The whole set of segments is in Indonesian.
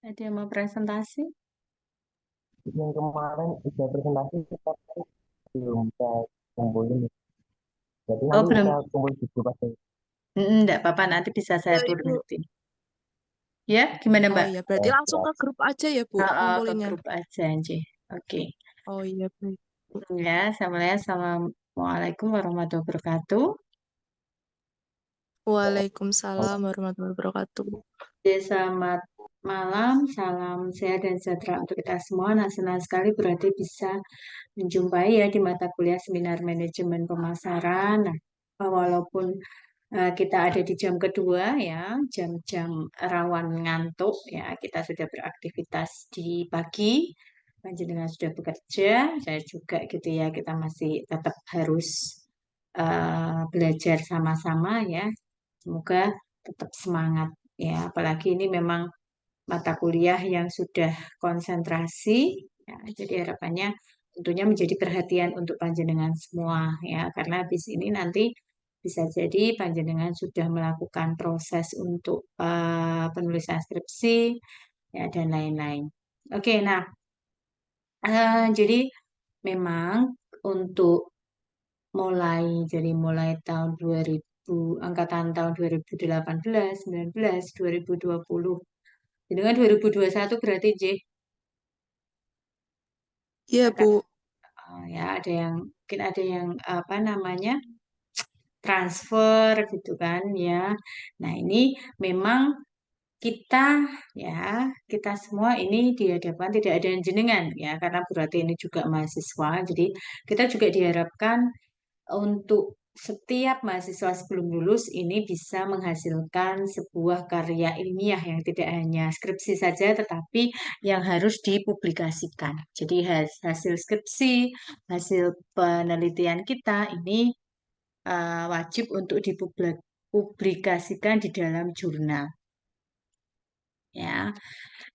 Ada yang mau presentasi? Yang kemarin udah presentasi tapi belum bisa kumpulin. Jadi Oh, nanti belum. bisa kumpul di grup aja. Enggak apa-apa, nanti bisa saya Ya turun itu. nanti. Ya, gimana Oh Mbak? iya, berarti langsung Siap. ke grup aja ya, Bu, Ke ngumpulinnya. grup aja, Anji. Oke. Oh iya, baik. Ya, Assalamualaikum warahmatullahi wabarakatuh. Waalaikumsalam warahmatullahi wabarakatuh. Selamat malam, salam sehat dan sejahtera untuk kita semua. Nah, senang sekali berarti bisa menjumpai ya di mata kuliah seminar manajemen pemasaran. Nah, walaupun kita ada di jam kedua ya, jam-jam rawan ngantuk ya, kita sudah beraktivitas di pagi, panjenengan sudah bekerja, saya juga gitu ya, kita masih tetap harus belajar sama-sama ya. Semoga tetap semangat ya, apalagi ini memang mata kuliah yang sudah konsentrasi ya, jadi harapannya tentunya menjadi perhatian untuk panjenengan semua ya, karena habis ini nanti bisa jadi panjenengan sudah melakukan proses untuk penulisan skripsi ya dan lain-lain. Oke, nah jadi memang untuk mulai tahun 2000 angkatan tahun 2018, 19, 2020 dengan 2021 berarti J Iya, agak Bu. ya ada yang mungkin ada yang apa namanya transfer gitu kan ya. Nah, ini memang kita ya, kita semua ini dihadapkan tidak ada yang jenengan ya, karena berarti ini juga mahasiswa. Jadi kita juga diharapkan untuk setiap mahasiswa sebelum lulus ini bisa menghasilkan sebuah karya ilmiah yang tidak hanya skripsi saja, tetapi yang harus dipublikasikan. Jadi hasil skripsi, hasil penelitian kita ini wajib untuk dipublikasikan di dalam jurnal. Ya,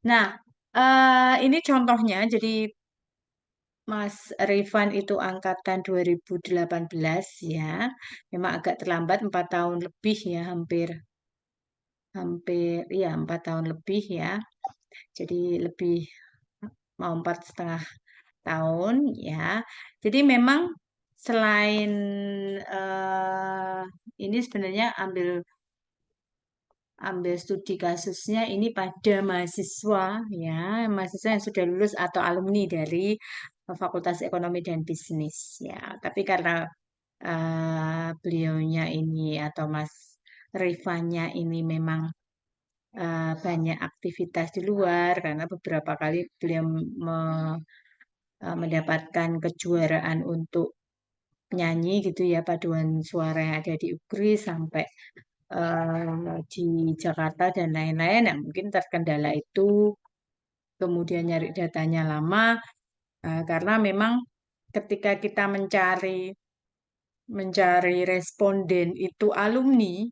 nah ini contohnya. Jadi Mas Rifan itu angkatan 2018 ya. Memang agak terlambat 4 tahun lebih ya, hampir hampir ya 4 tahun lebih ya. Jadi lebih mau 4,5 tahun ya. Jadi memang selain eh, ini sebenarnya ambil ambil studi kasusnya ini pada mahasiswa ya, mahasiswa yang sudah lulus atau alumni dari Fakultas Ekonomi dan Bisnis ya. Tapi karena beliaunya ini atau Mas Rifanya ini memang banyak aktivitas di luar karena beberapa kali beliau mendapatkan kejuaraan untuk nyanyi gitu ya, paduan suara yang ada di UGRI sampai di Jakarta dan lain-lain. Nah, mungkin terkendala itu, kemudian nyari datanya lama karena memang ketika kita mencari responden itu alumni,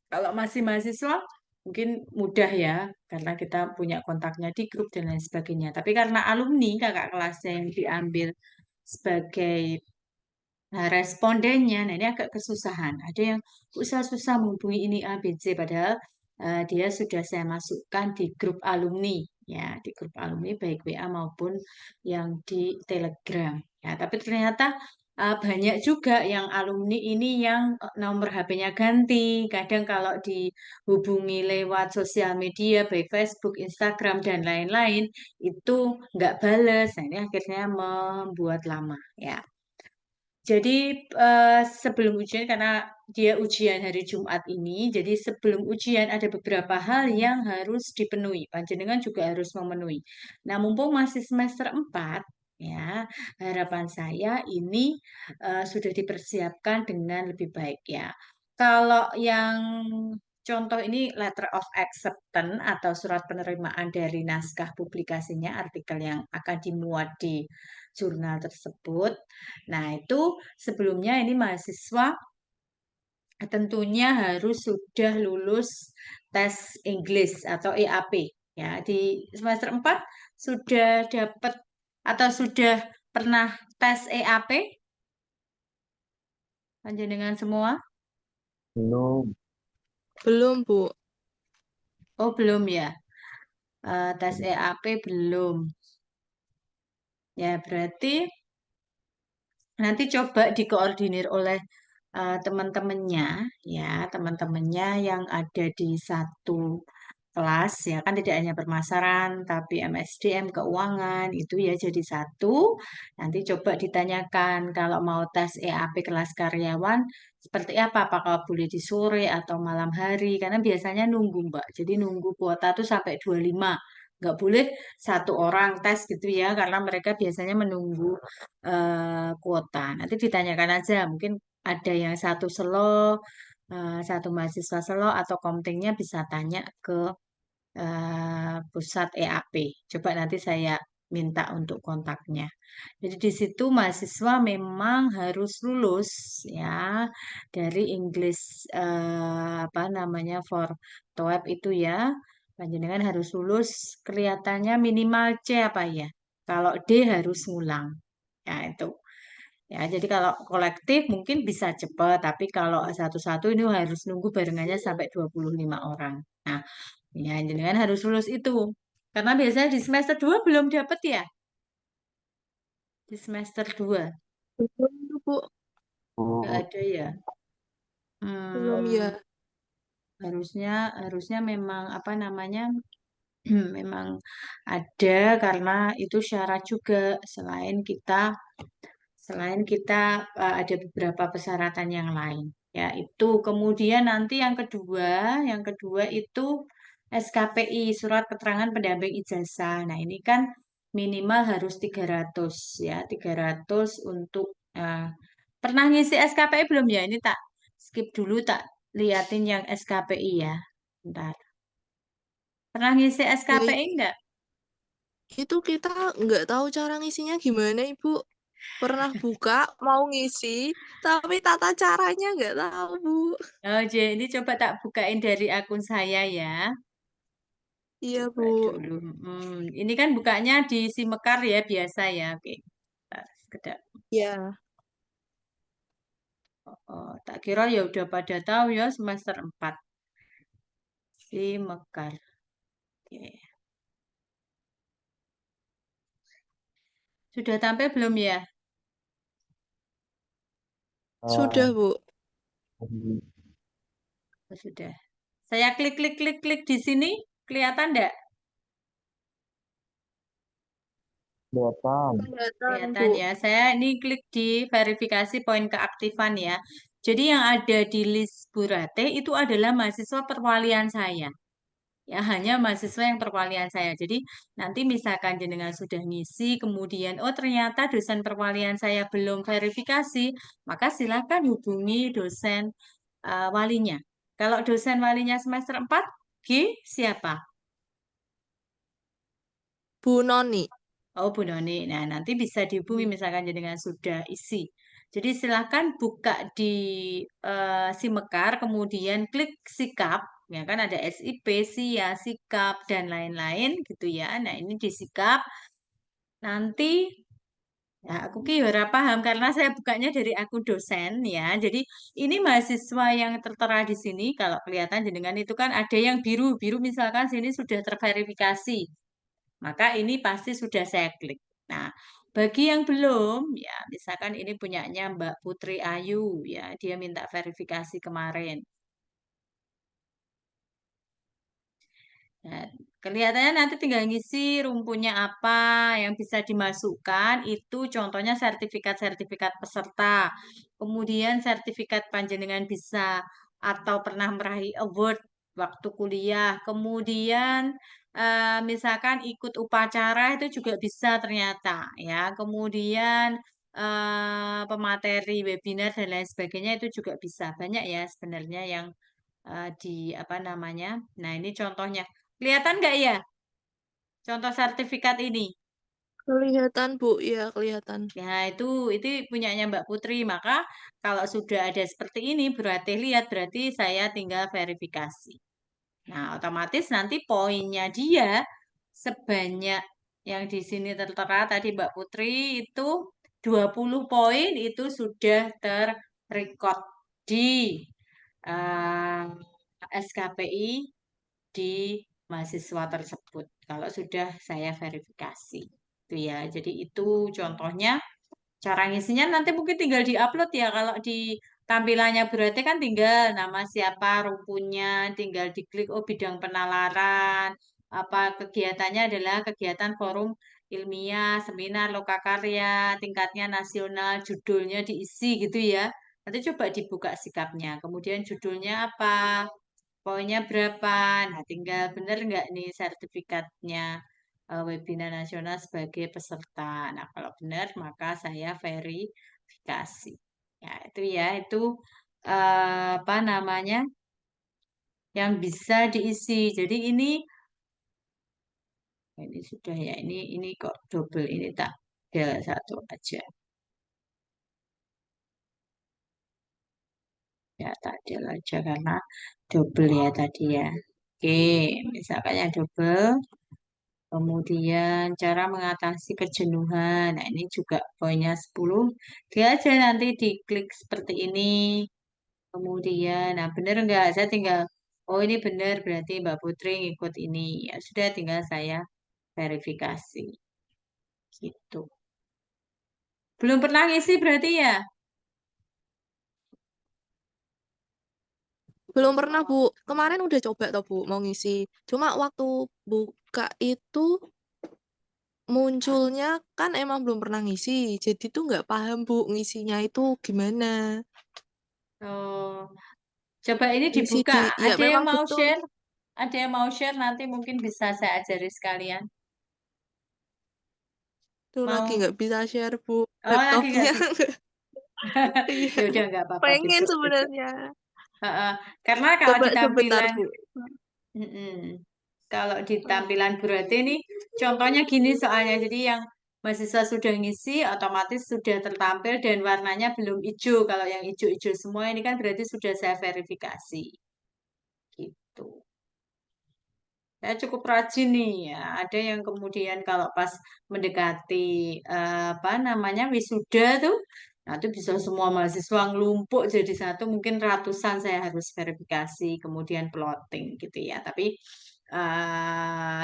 kalau masih mahasiswa mungkin mudah ya karena kita punya kontaknya di grup dan lain sebagainya. Tapi karena alumni kakak kelasnya yang diambil sebagai respondennya, nah ini agak kesusahan. Ada yang susah-susah menghubungi ini A, B, C, padahal dia sudah saya masukkan di grup alumni, ya, di grup alumni baik WA maupun yang di Telegram. Ya, tapi ternyata banyak juga yang alumni ini yang nomor HP-nya ganti. Kadang kalau dihubungi lewat sosial media, baik Facebook, Instagram, dan lain-lain, itu nggak bales. Nah, ini akhirnya membuat lama, ya. Jadi sebelum ujian karena dia ujian hari Jumat ini, jadi sebelum ujian ada beberapa hal yang harus dipenuhi. Panjenengan juga harus memenuhi. Nah, mumpung masih semester 4, ya, harapan saya ini sudah dipersiapkan dengan lebih baik ya. Kalau yang contoh ini letter of acceptance atau surat penerimaan dari naskah publikasinya, artikel yang akan dimuat di jurnal tersebut. Nah, itu sebelumnya ini mahasiswa tentunya harus sudah lulus tes Inggris atau EAP. Ya, di semester 4 sudah dapat atau sudah pernah tes EAP panjenengan semua? Belum. Belum, Bu. Oh, belum ya. tes EAP belum. Ya, berarti nanti coba dikoordinir oleh teman-temannya, ya, teman-temannya yang ada di satu kelas, ya kan tidak hanya permasaran, tapi MSDM, keuangan, itu ya jadi satu. Nanti coba ditanyakan kalau mau tes EAP kelas karyawan, seperti apa? Apakah boleh di sore atau malam hari? Karena biasanya nunggu, Mbak. Jadi nunggu kuota tuh sampai 25. Nggak boleh satu orang tes gitu ya, karena mereka biasanya menunggu kuota. Nanti ditanyakan aja, mungkin ada yang satu selo, satu mahasiswa selo atau komtingnya bisa tanya ke pusat EAP. Coba nanti saya minta untuk kontaknya. Jadi di situ mahasiswa memang harus lulus ya dari English apa namanya for TOEIC itu ya. Panjenengan harus lulus kelihatannya minimal C apa ya. Kalau D harus ngulang. Ya itu. Ya, jadi kalau kolektif mungkin bisa cepat, tapi kalau satu-satu ini harus nunggu barengannya sampai 25 orang. Nah, ya jenengan harus lulus itu. Karena biasanya di semester 2 belum dapat ya, di semester 2 Belum tuh, Bu. nggak Oh, ada ya. Belum Hmm, ya. harusnya harusnya memang apa namanya memang ada karena itu syarat juga selain kita ada beberapa persyaratan yang lain. Ya, itu. Kemudian nanti yang kedua itu SKPI, surat keterangan pendamping ijazah. Nah, ini kan minimal harus 300 ya, 300 untuk pernah ngisi SKPI belum ya? Ini tak skip dulu tak liatin yang SKPI ya. Bentar. Pernah ngisi Ya, SKPI enggak? itu kita nggak tahu cara ngisinya gimana, Ibu. Pernah buka, mau ngisi, tapi tata caranya nggak tahu, Bu. Oh, jadi coba tak bukain dari akun saya ya. Iya, Coba Bu. dulu. Ini kan bukanya di si Mekar ya biasa ya. Oke. Bentar, sekedar. Ya. Oh, tak kira ya udah pada tahu ya semester 4 si Mekar. Oke. Sudah tampil belum ya? Sudah, Bu. di- Oh, sudah. Saya klik klik klik klik di sini kelihatan enggak? kelihatan. Kelihatan, Kelihatan Bu. ya. Saya ini klik di verifikasi poin keaktifan ya. Jadi yang ada di list Burate itu adalah mahasiswa perwalian saya. Ya, hanya mahasiswa yang perwalian saya. Jadi nanti misalkan jenengan sudah ngisi, kemudian oh ternyata dosen perwalian saya belum verifikasi, maka silakan hubungi dosen walinya. Kalau dosen walinya semester 4 G siapa? Bu Noni. Oh, Bu Noni. Nah, nanti bisa dihubungi misalkan jenengan sudah isi. Jadi silakan buka di si Mekar, kemudian klik sikap, ya kan ada SIP, SIA, sikap, dan lain-lain gitu ya. Nah, ini di sikap. Nanti, ya aku ki ora paham karena saya bukanya dari akun dosen ya. Jadi ini mahasiswa yang tertera di sini, kalau kelihatan jenengan itu kan ada yang biru, biru misalkan sini sudah terverifikasi. Maka ini pasti sudah saya klik. Nah, bagi yang belum, ya misalkan ini punyanya Mbak Putri Ayu, ya dia minta verifikasi kemarin. Nah, kelihatannya nanti tinggal ngisi rumpunya apa yang bisa dimasukkan. Itu contohnya sertifikat-sertifikat peserta. Kemudian sertifikat panjenengan bisa atau pernah meraih award waktu kuliah. Kemudian misalkan ikut upacara itu juga bisa ternyata ya. Kemudian pemateri webinar dan lain sebagainya itu juga bisa. Banyak ya sebenarnya yang di apa namanya. Nah, ini contohnya. Kelihatan nggak ya contoh sertifikat ini? Kelihatan, Bu. Ya, kelihatan. Ya, itu punyanya Mbak Putri. Maka kalau sudah ada seperti ini berarti lihat berarti saya tinggal verifikasi. Nah, otomatis nanti poinnya dia sebanyak yang di sini tertera tadi Mbak Putri itu 20 poin itu sudah terrecord di SKPI di mahasiswa tersebut. kalau sudah saya verifikasi. Itu ya. Jadi itu contohnya. Cara ngisinya nanti mungkin tinggal diupload ya. Kalau di tampilannya berarti kan tinggal nama siapa, rumputnya, tinggal diklik oh bidang penalaran. Apa kegiatannya adalah kegiatan forum ilmiah, seminar, lokakarya, tingkatnya nasional, judulnya diisi gitu ya. Nanti coba dibuka sikapnya. Kemudian judulnya apa, poinnya berapa. Nah, tinggal bener nggak nih sertifikatnya webinar nasional sebagai peserta. Nah, kalau benar maka saya verifikasi. Ya, itu apa namanya yang bisa diisi. Jadi ini sudah ya, ini kok double ini tak ada satu aja. Ya, tak ada aja karena double ya tadi ya. Oke, misalkan yang double. Kemudian cara mengatasi kejenuhan. Nah, ini juga poinnya 10. Dia aja nanti diklik seperti ini. Kemudian, nah bener nggak? Saya tinggal, oh ini bener berarti Mbak Putri ngikut ini. Ya sudah tinggal saya verifikasi. Gitu. Belum pernah ngisi berarti ya? Belum pernah, Bu. Kemarin udah coba toh, Bu, mau ngisi. Cuma waktu buka itu munculnya kan emang belum pernah ngisi. Jadi tuh nggak paham, Bu, ngisinya itu gimana. Oh, coba ini Ngisi dibuka. di, ya Ada yang memang mau betul. share? Ada yang mau share nanti mungkin bisa saya ajari sekalian. Tuh lagi Mau? nggak bisa share, Bu. Oh, lagi nggak Laptopnya. bisa. Iya, Ya udah nggak apa-apa, pengen besok-besok. sebenarnya. Heeh. Karena kalau Coba di sebentar, tampilan, Bu. mm-mm. Kalau di tampilan berarti ini contohnya gini soalnya. Jadi yang mahasiswa sudah ngisi otomatis sudah tertampil dan warnanya belum hijau. Kalau yang hijau-hijau semua ini kan berarti sudah saya verifikasi. Gitu. Saya cukup rajin nih ya. Ada yang kemudian kalau pas mendekati apa namanya wisuda tuh, nah itu bisa semua mahasiswa ngelumpuk jadi satu, mungkin ratusan saya harus verifikasi, kemudian plotting gitu ya. Tapi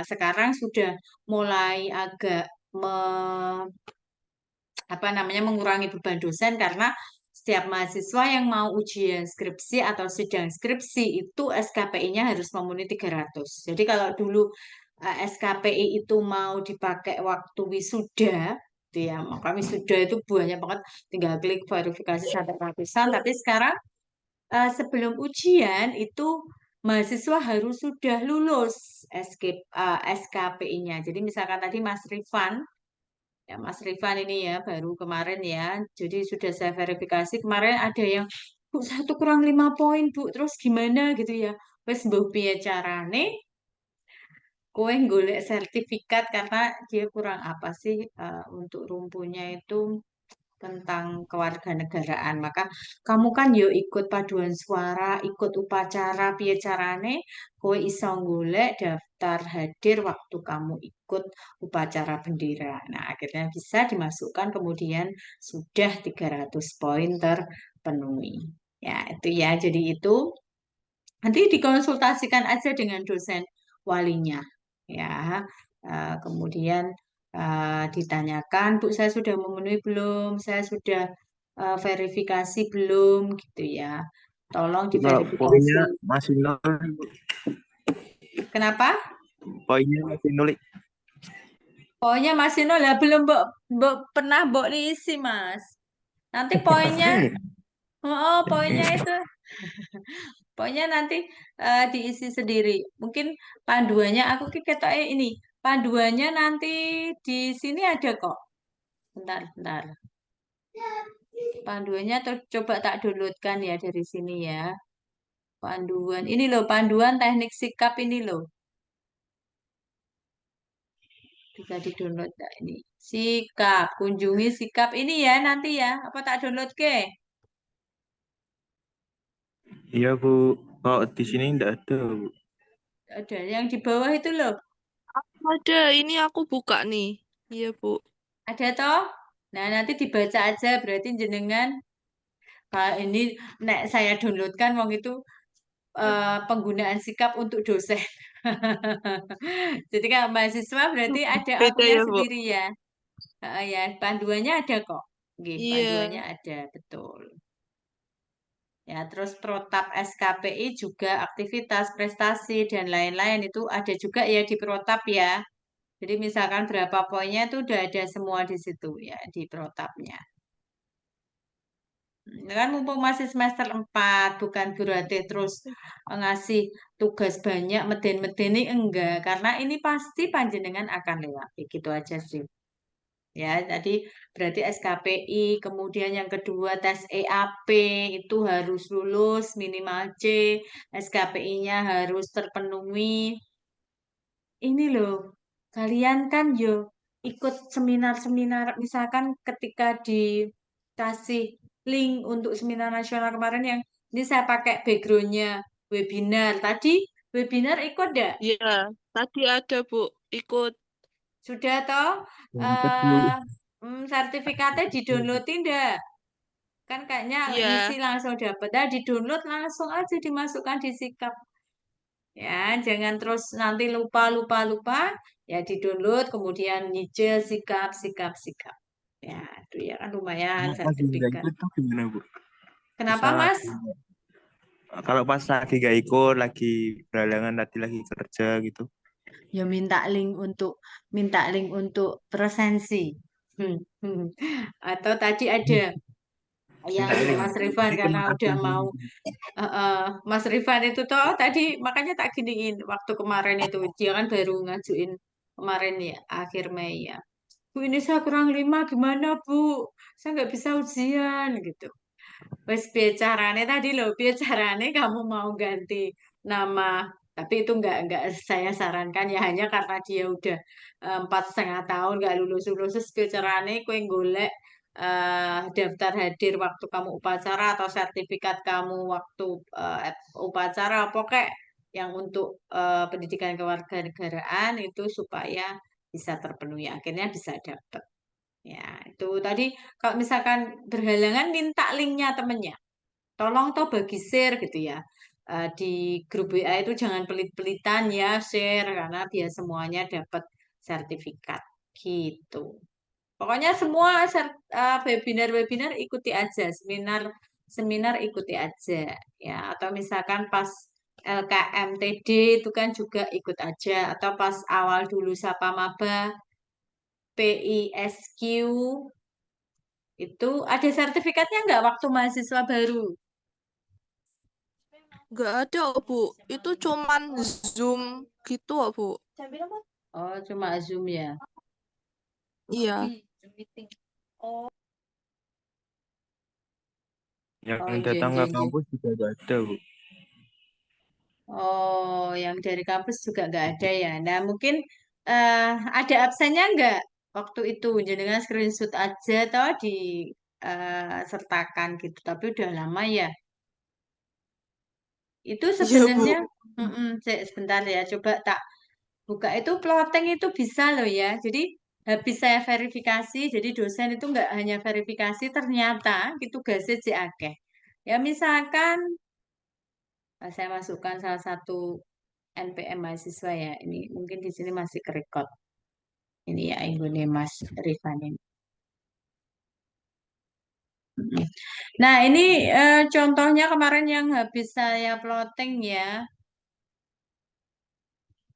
sekarang sudah mulai agak apa namanya mengurangi beban dosen karena setiap mahasiswa yang mau ujian skripsi atau sidang skripsi itu SKPI-nya harus memenuhi 300. Jadi kalau dulu SKPI itu mau dipakai waktu wisuda, gitu ya, maka wisuda itu banyak banget, tinggal klik verifikasi sampai ratusan. Tapi sekarang sebelum ujian itu mahasiswa harus sudah lulus SKPI-nya. Jadi misalkan tadi Mas Rifan, ya, Mas Rifan ini ya baru kemarin ya. Jadi sudah saya verifikasi kemarin ada yang Bu satu kurang 5 poin Bu. Terus gimana gitu ya. Wes mbok piye carane kowe golek sertifikat karena dia kurang apa sih untuk rumpunya itu tentang kewarganegaraan. Maka kamu kan yo ikut paduan suara, ikut upacara, piye carane kowe iso golek daftar hadir waktu kamu ikut upacara bendera. Nah, akhirnya bisa dimasukkan kemudian sudah 300 poin terpenuhi. Ya, itu ya. Jadi itu nanti dikonsultasikan aja dengan dosen walinya. Ya, kemudian ditanyakan, Bu, saya sudah memenuhi belum? Saya sudah verifikasi belum? Gitu ya. Tolong Kalau diverifikasi. poinnya masih nol, Kenapa? poinnya masih nol. Poinnya masih nol ya, belum pernah Mbok isi, Mas. Nanti poinnya, oh, poinnya itu, poinnya nanti diisi sendiri. Mungkin panduannya, aku ketoknya ini, panduannya nanti di sini ada kok. Bentar, bentar. Panduannya coba tak downloadkan ya dari sini ya. Panduan, ini loh, panduan teknik sikap ini loh. Bisa di-download nggak ini? Sikap, kunjungi sikap ini ya nanti ya. Apa tak download ke? Iya Bu, kalau di sini tidak ada Bu. Ada yang di bawah itu loh. Ada, ini aku buka nih. Iya, Bu. Ada toh? Nah, nanti dibaca aja berarti jenengan kalau ini nek saya downloadkan wong itu penggunaan sikap untuk dosen. Jadi kalau mahasiswa berarti ada Beda akunya ya, Bu? sendiri ya. Ya, panduannya ada kok. Nggih, panduannya Iya. ada, betul. Ya, terus protap SKPI juga aktivitas, prestasi, dan lain-lain itu ada juga ya di protap ya. Jadi misalkan berapa poinnya itu udah ada semua di situ ya, di protapnya. Kan mumpung masih semester 4, bukan berarti terus ngasih tugas banyak, meden-medeni enggak. Karena ini pasti panjenengan akan lewat. Gitu aja sih. Ya, tadi berarti SKPI, kemudian yang kedua tes EAP itu harus lulus minimal C, SKPI-nya harus terpenuhi. Ini loh, kalian kan yo ikut seminar-seminar, misalkan ketika dikasih link untuk seminar nasional kemarin yang ini saya pakai backgroundnya webinar. Tadi webinar ikut enggak? Iya, tadi ada, Bu, ikut. Sudah toh? Ikut Bu. Sertifikatnya di-download tidak? Kan kayaknya ngisi Iya. langsung dapat. Nah, di-download langsung aja dimasukkan di sikap. Ya, jangan terus nanti lupa. Ya, di-download kemudian nyicil sikap, sikap, sikap. Ya, itu ya kan lumayan Kalau pas nggak sertifikat. ikut tuh gimana Bu? Kenapa, Misal Mas? kalau pas lagi gak ikut, lagi berhalangan, lagi kerja gitu. Ya minta link untuk presensi. Hmm, hmm. Atau tadi ada yang Minta link. Mas Rifan Jadi karena terima udah kasih. mau Mas Rifan itu toh tadi makanya tak giniin waktu kemarin itu dia kan baru ngajuin kemarin ya akhir Mei ya. Bu ini saya kurang 5 gimana Bu? Saya nggak bisa ujian gitu. Wes piye carane tadi loh, piye carane kamu mau ganti nama. Tapi itu nggak saya sarankan ya hanya karena dia udah 4,5 tahun nggak lulus-lulus. Terus piye carane kue golek daftar hadir waktu kamu upacara atau sertifikat kamu waktu upacara. Pokoknya yang untuk pendidikan kewarganegaraan itu supaya bisa terpenuhi. Akhirnya bisa dapat. Ya, itu tadi kalau misalkan berhalangan minta linknya temennya. Tolong toh bagi share gitu ya. Di grup WA itu jangan pelit-pelitan ya share karena biar semuanya dapat sertifikat gitu. Pokoknya semua webinar-webinar ikuti aja, seminar ikuti aja ya. Atau misalkan pas LKMTD itu kan juga ikut aja atau pas awal dulu Sapa Maba PISQ itu ada sertifikatnya nggak waktu mahasiswa baru? Nggak ada, Bu. Itu cuman Zoom gitu, Bu. Oh, cuma Zoom ya. Iya. Yang Oh, iya, datang iya, ke iya. kampus juga gak ada Bu. Oh, yang dari kampus juga nggak ada ya. Nah, mungkin ada absennya nggak waktu itu? Jenengan screenshot aja atau sertakan gitu. Tapi udah lama ya. Itu Iya, Bu. sebenarnya, sebentar ya. Coba tak buka itu plotting itu bisa loh ya. Jadi habis saya verifikasi, jadi dosen itu nggak hanya verifikasi, ternyata itu tugasnya akeh. Ya misalkan saya masukkan salah satu NPM mahasiswa ya. Ini mungkin di sini masih kerekod. Ini ya Inggone Mas Rifan ini. Mm. Nah ini contohnya kemarin yang habis saya plotting ya.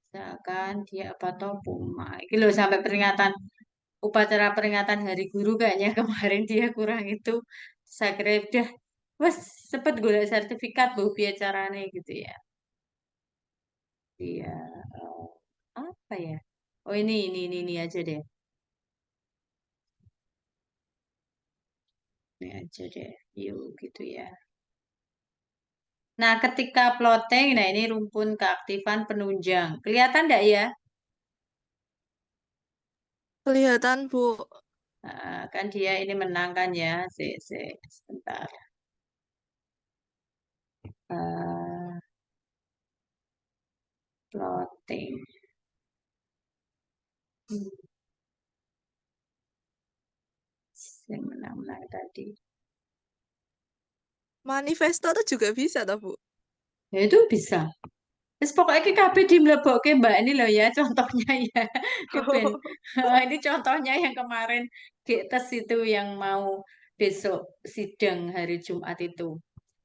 Misalkan dia apa toh Puma. Ini loh sampai peringatan upacara peringatan Hari Guru kayaknya kemarin dia kurang itu. Saya kira udah, wes cepet golek sertifikat bu biar caranya gitu ya. Iya, apa ya? Oh ini aja deh. Ini aja deh. Yuk gitu ya. Nah, ketika plotting, nah ini rumpun keaktifan penunjang. Kelihatan enggak ya? Kelihatan, Bu. Kan dia ini menang kan ya. Sebentar. Eh, Plotting. Hmm, yang menang-menang tadi. Manifesto tuh juga bisa, toh, Bu. Ya itu bisa. Terus pokoknya ki kabeh dimlebokke Mbak ini loh ya contohnya ya. Ki ben ini contohnya yang kemarin di tes itu yang mau besok sidang hari Jumat itu.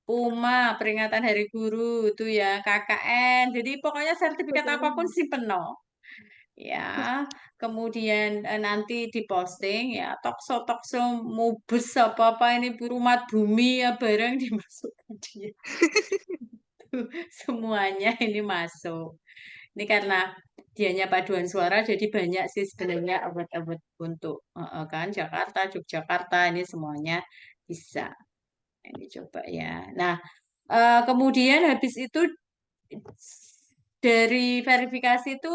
UMA, peringatan Hari Guru itu ya, KKN. Jadi pokoknya sertifikat apapun Betul. simpen no. Ya, kemudian nanti diposting ya, tokso-tokso mubes apa-apa ini rumah bumi ya barang dimasukkan dia. Semuanya ini masuk. Ini karena dianya paduan suara jadi banyak sih sebenarnya award-award untuk kan Jakarta, Yogyakarta ini semuanya bisa. Ini coba ya. Nah, kemudian habis itu dari verifikasi itu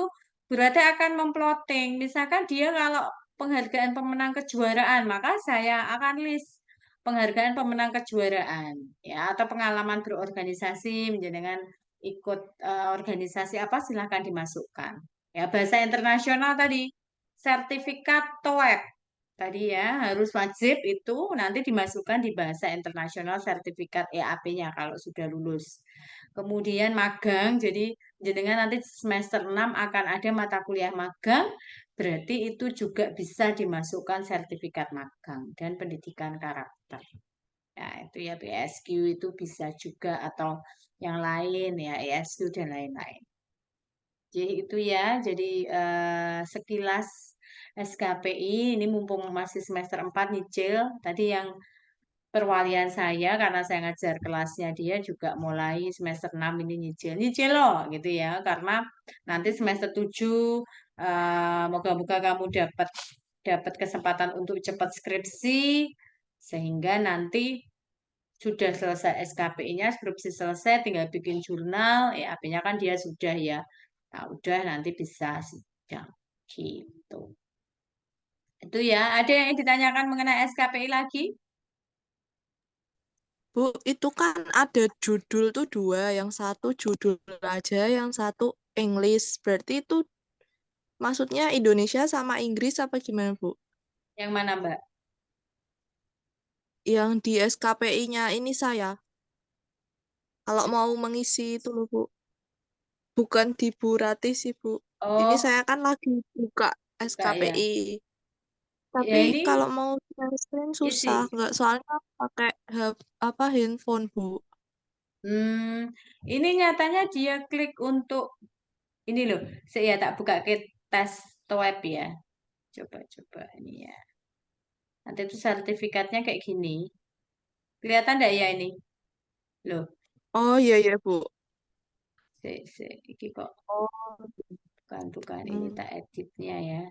berarti akan memploting. Misalkan dia kalau penghargaan pemenang kejuaraan, maka saya akan list penghargaan pemenang kejuaraan ya atau pengalaman berorganisasi menjenengan ikut organisasi apa silahkan dimasukkan. Ya bahasa internasional tadi sertifikat TOEIC tadi ya harus wajib itu nanti dimasukkan di bahasa internasional sertifikat EAP-nya kalau sudah lulus. Kemudian magang, jadi jenengan nanti semester 6 akan ada mata kuliah magang, berarti itu juga bisa dimasukkan sertifikat magang dan pendidikan karakter. Ya, itu ya PSQ itu bisa juga atau yang lain ya ESQ dan lain-lain. Jadi itu ya, jadi sekilas SKPI ini mumpung masih semester 4 nyicil, tadi yang perwalian saya karena saya ngajar kelasnya dia juga mulai semester 6 ini nyicil. Nyicil loh gitu ya, karena nanti semester 7 moga-moga kamu dapat dapat kesempatan untuk cepat skripsi sehingga nanti sudah selesai SKPI-nya, skripsi selesai, tinggal bikin jurnal, AP-nya kan dia sudah ya. Nah, udah nanti bisa sidang gitu. Itu ya, ada yang ditanyakan mengenai SKPI lagi? Bu, itu kan ada judul tuh dua, yang satu judul aja, yang satu English. Berarti itu maksudnya Indonesia sama Inggris apa gimana, Bu? Yang mana, Mbak? Yang di SKPI-nya ini saya, kalau mau mengisi itu loh, Bu. Bukan di Bu Rati sih, Bu. Ini Oh, saya kan lagi buka buka ya. SKPI. Ya Tapi ini kalau mau share screen susah, isi. nggak soalnya pakai apa handphone, Bu. Hmm, ini nyatanya dia klik untuk ini loh. Saya tak buka ke tes web ya. Coba-coba ini ya. Nanti itu sertifikatnya kayak gini. Kelihatan enggak ya ini? Loh, Oh iya ya, Bu. iki kok Oh. bukan ini Hmm. tak editnya ya.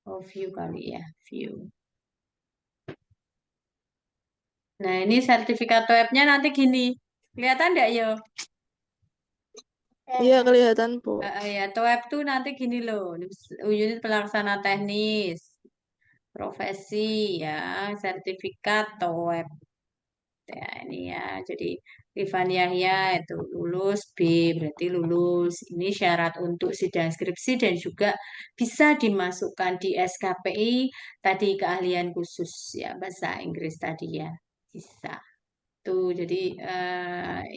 Oh, view kali ya, view. Nah, ini sertifikat webnya nanti gini. Kelihatan enggak yo? Iya kelihatan, Bu. Ya, web tuh nanti gini loh. Unit pelaksana teknis, profesi ya, sertifikat web. Ya, ini ya. Jadi Rifan Yahya itu lulus B berarti lulus. Ini syarat untuk sidang skripsi dan juga bisa dimasukkan di SKPI tadi keahlian khusus ya bahasa Inggris tadi ya. Bisa. Tuh, jadi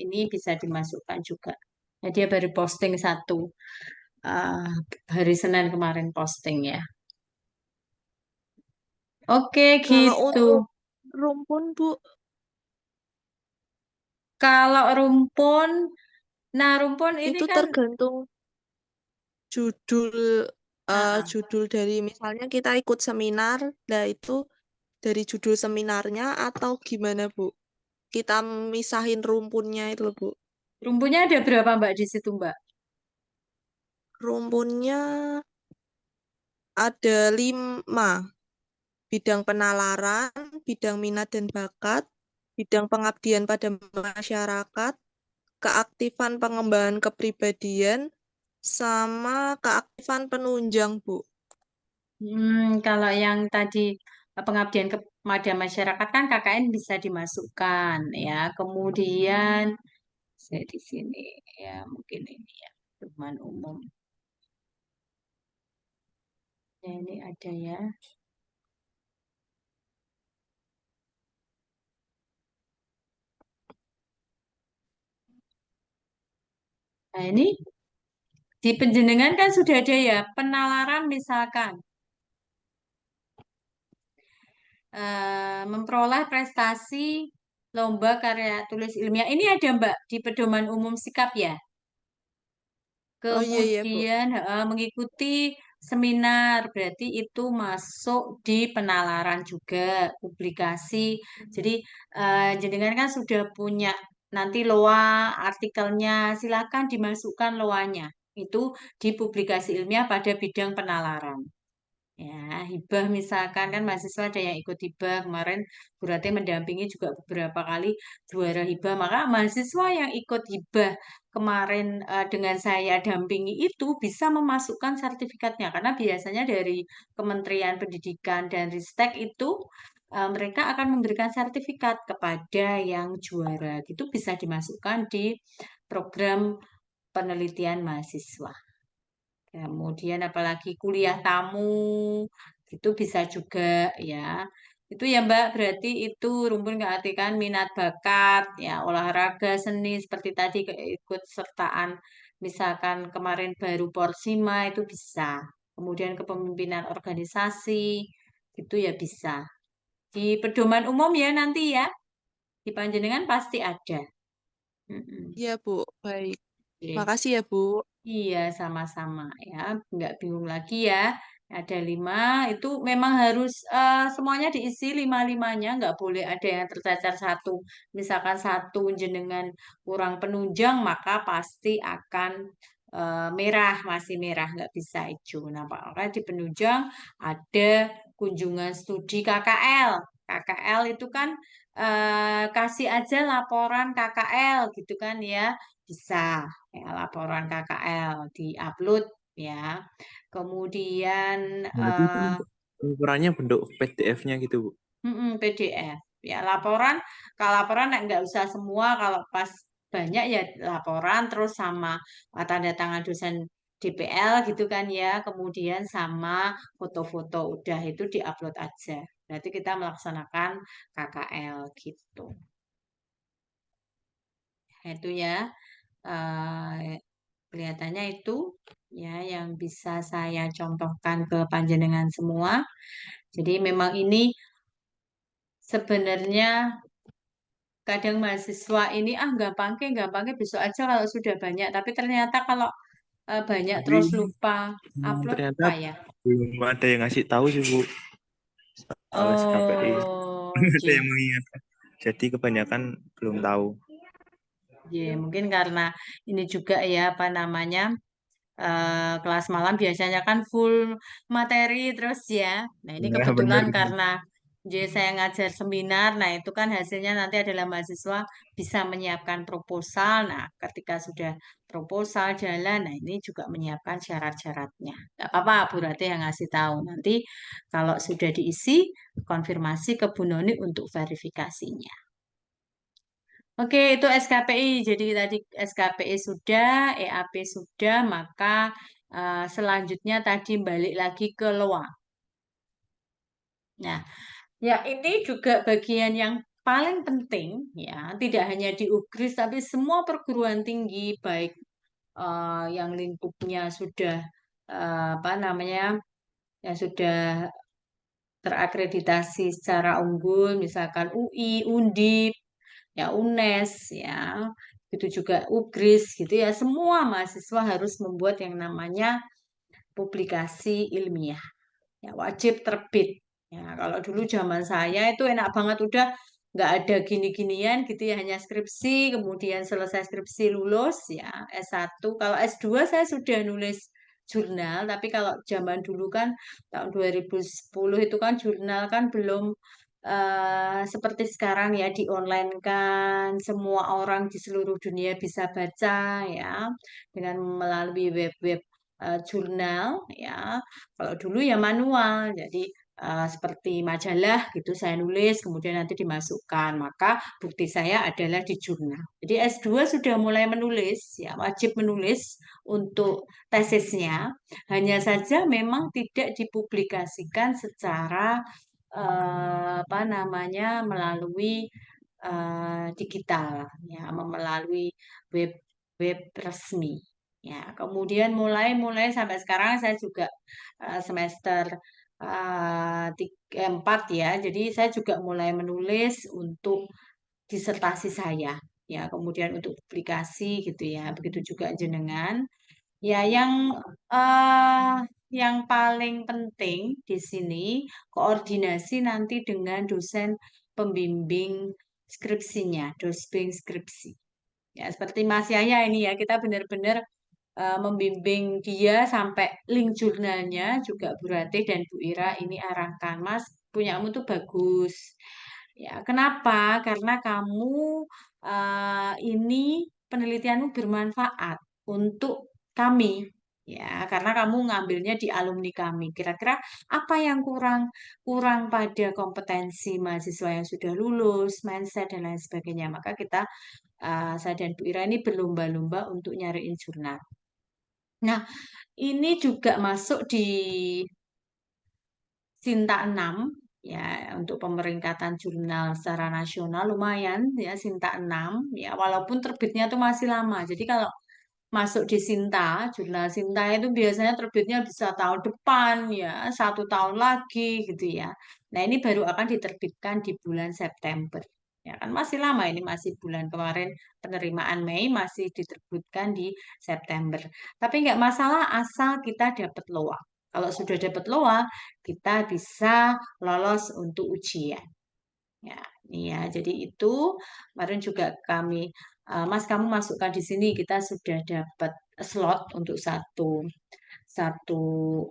ini bisa dimasukkan juga. Nah, dia baru posting satu eh, hari Senin kemarin posting ya. Oke, Kalau gitu. untuk rumpun, Bu, Kalau rumpun, nah rumpun ini itu kan tergantung judul ah, judul dari misalnya kita ikut seminar, nah itu dari judul seminarnya atau gimana, Bu? Kita misahin rumpunnya itu loh, Bu. rumpunnya ada berapa Mbak di situ Mbak? Rumpunnya ada 5. Bidang penalaran, bidang minat dan bakat, bidang pengabdian pada masyarakat, keaktifan pengembangan kepribadian, sama keaktifan penunjang, Bu. Kalau yang tadi pengabdian kepada masyarakat kan KKN bisa dimasukkan ya. Kemudian saya di sini ya mungkin ini ya perumahan umum. Ya ini ada ya. Nah, ini di penjenengan kan sudah ada ya penalaran misalkan memperoleh prestasi lomba karya tulis ilmiah. Ini ada Mbak di pedoman umum sikap ya. Oh iya iya Bu. Kemudian mengikuti seminar, berarti itu masuk di penalaran juga, publikasi. Jadi jenengan kan sudah punya nanti loa artikelnya, silakan dimasukkan loanya. Itu di publikasi ilmiah pada bidang penalaran. Ya, hibah misalkan kan mahasiswa ada yang ikut hibah kemarin Bu Rate mendampingi juga beberapa kali juara hibah. Maka mahasiswa yang ikut hibah kemarin dengan saya dampingi itu bisa memasukkan sertifikatnya karena biasanya dari Kementerian Pendidikan dan Ristek itu mereka akan memberikan sertifikat kepada yang juara. Itu bisa dimasukkan di program penelitian mahasiswa. Kemudian apalagi kuliah tamu itu bisa juga ya. Itu ya Mbak, berarti itu rumpun keartikan minat bakat ya olahraga seni seperti tadi ikut sertaan misalkan kemarin baru Porsima itu bisa. Kemudian kepemimpinan organisasi itu ya bisa. Di pedoman umum ya nanti ya di Panjenengan pasti ada. Mm-mm. Iya Bu, baik. Oke. Makasih ya Bu. Iya, sama-sama ya. Nggak bingung lagi ya. Ada 5, itu memang harus semuanya diisi lima-limanya. Nggak boleh ada yang tercacar satu. Misalkan satu jenengan kurang penunjang, maka pasti akan merah, masih merah. Nggak bisa hijau. Nah, maka di penunjang ada kunjungan studi KKL. KKL itu kan kasih aja laporan KKL gitu kan ya. Bisa ya, laporan KKL diupload ya. Kemudian Berarti itu ukurannya bentuk PDF-nya gitu, Bu. PDF. Ya, laporan, kalau laporan nggak usah semua, kalau pas banyak ya laporan terus sama tanda tangan dosen DPL gitu kan ya. Kemudian sama foto-foto udah itu diupload aja. Berarti kita melaksanakan KKL gitu. Itu ya. Kelihatannya itu ya yang bisa saya contohkan ke panjenengan semua. Jadi memang ini sebenarnya kadang mahasiswa ini gampangnya besok aja kalau sudah banyak. Tapi ternyata kalau banyak Tapi terus lupa upload ternyata payah. belum ada yang ngasih tahu sih, Bu, soal SKPI. Oh, Ada yang mengingatkan. Jadi kebanyakan belum tahu. mungkin karena ini juga ya apa namanya kelas malam biasanya kan full materi terus ya. Nah, ini Nah, kebetulan benar. karena jadi saya ngajar seminar, nah itu kan hasilnya nanti adalah mahasiswa bisa menyiapkan proposal. Nah, ketika sudah proposal jalan, nah ini juga menyiapkan syarat-syaratnya. Gak apa-apa, Bu Rati yang ngasih tahu. Nanti kalau sudah diisi, konfirmasi ke Bu Noni untuk verifikasinya. Oke, itu SKPI. Jadi tadi SKPI sudah, EAP sudah, maka selanjutnya tadi balik lagi ke LOA. Nah, ya ini juga bagian yang paling penting ya, tidak hanya di UGRIS tapi semua perguruan tinggi baik yang lingkupnya sudah apa namanya, yang sudah terakreditasi secara unggul, misalkan UI, Undip, ya UNES, ya itu juga UGRIS gitu ya. Semua mahasiswa harus membuat yang namanya publikasi ilmiah, ya wajib terbit. Ya kalau dulu zaman saya itu enak banget udah nggak ada gini-ginian gitu ya, hanya skripsi, kemudian selesai skripsi lulus ya S1. Kalau S2 saya sudah nulis jurnal, tapi kalau zaman dulu kan tahun 2010 itu kan jurnal kan belum seperti sekarang ya di online kan semua orang di seluruh dunia bisa baca ya dengan melalui web-web jurnal ya. Kalau dulu ya manual, jadi seperti majalah gitu saya nulis, kemudian nanti dimasukkan. Maka bukti saya adalah di jurnal. Jadi S2 sudah mulai menulis, ya wajib menulis untuk tesisnya. Hanya saja memang tidak dipublikasikan secara apa namanya melalui digital, ya melalui web web resmi. Ya, kemudian mulai sampai sekarang saya juga semester 4 ya. Jadi saya juga mulai menulis untuk disertasi saya. Ya, kemudian untuk publikasi gitu ya. Begitu juga jenengan. Ya, eh, yang paling penting di sini koordinasi nanti dengan dosen pembimbing skripsinya, dosen skripsi. Ya, seperti Mas Yahya ini ya, kita benar-benar membimbing dia sampai link jurnalnya juga Bu Ratih dan Bu Ira ini arahkan, Mas, punyamu tuh bagus. Ya, kenapa? Karena kamu ini penelitianmu bermanfaat untuk kami. Ya, karena kamu ngambilnya di alumni kami. Kira-kira apa yang kurang kurang pada kompetensi mahasiswa yang sudah lulus, mindset dan lain sebagainya. Maka kita saya dan Bu Ira ini berlomba-lomba untuk nyariin jurnal. Nah, ini juga masuk di Sinta 6 ya untuk pemeringkatan jurnal secara nasional lumayan ya Sinta 6 ya walaupun terbitnya tuh masih lama. Jadi kalau masuk di Sinta, jurnal Sinta itu biasanya terbitnya bisa tahun depan ya, 1 tahun lagi gitu ya. Nah, ini baru akan diterbitkan di bulan September. Ya kan masih lama ini masih bulan kemarin penerimaan Mei masih diterbitkan di September. Tapi nggak masalah asal kita dapat LOA. Kalau sudah dapat LOA, kita bisa lolos untuk ujian. Ya, ini ya. Jadi itu kemarin juga kami, Mas, kamu masukkan di sini kita sudah dapat slot untuk satu satu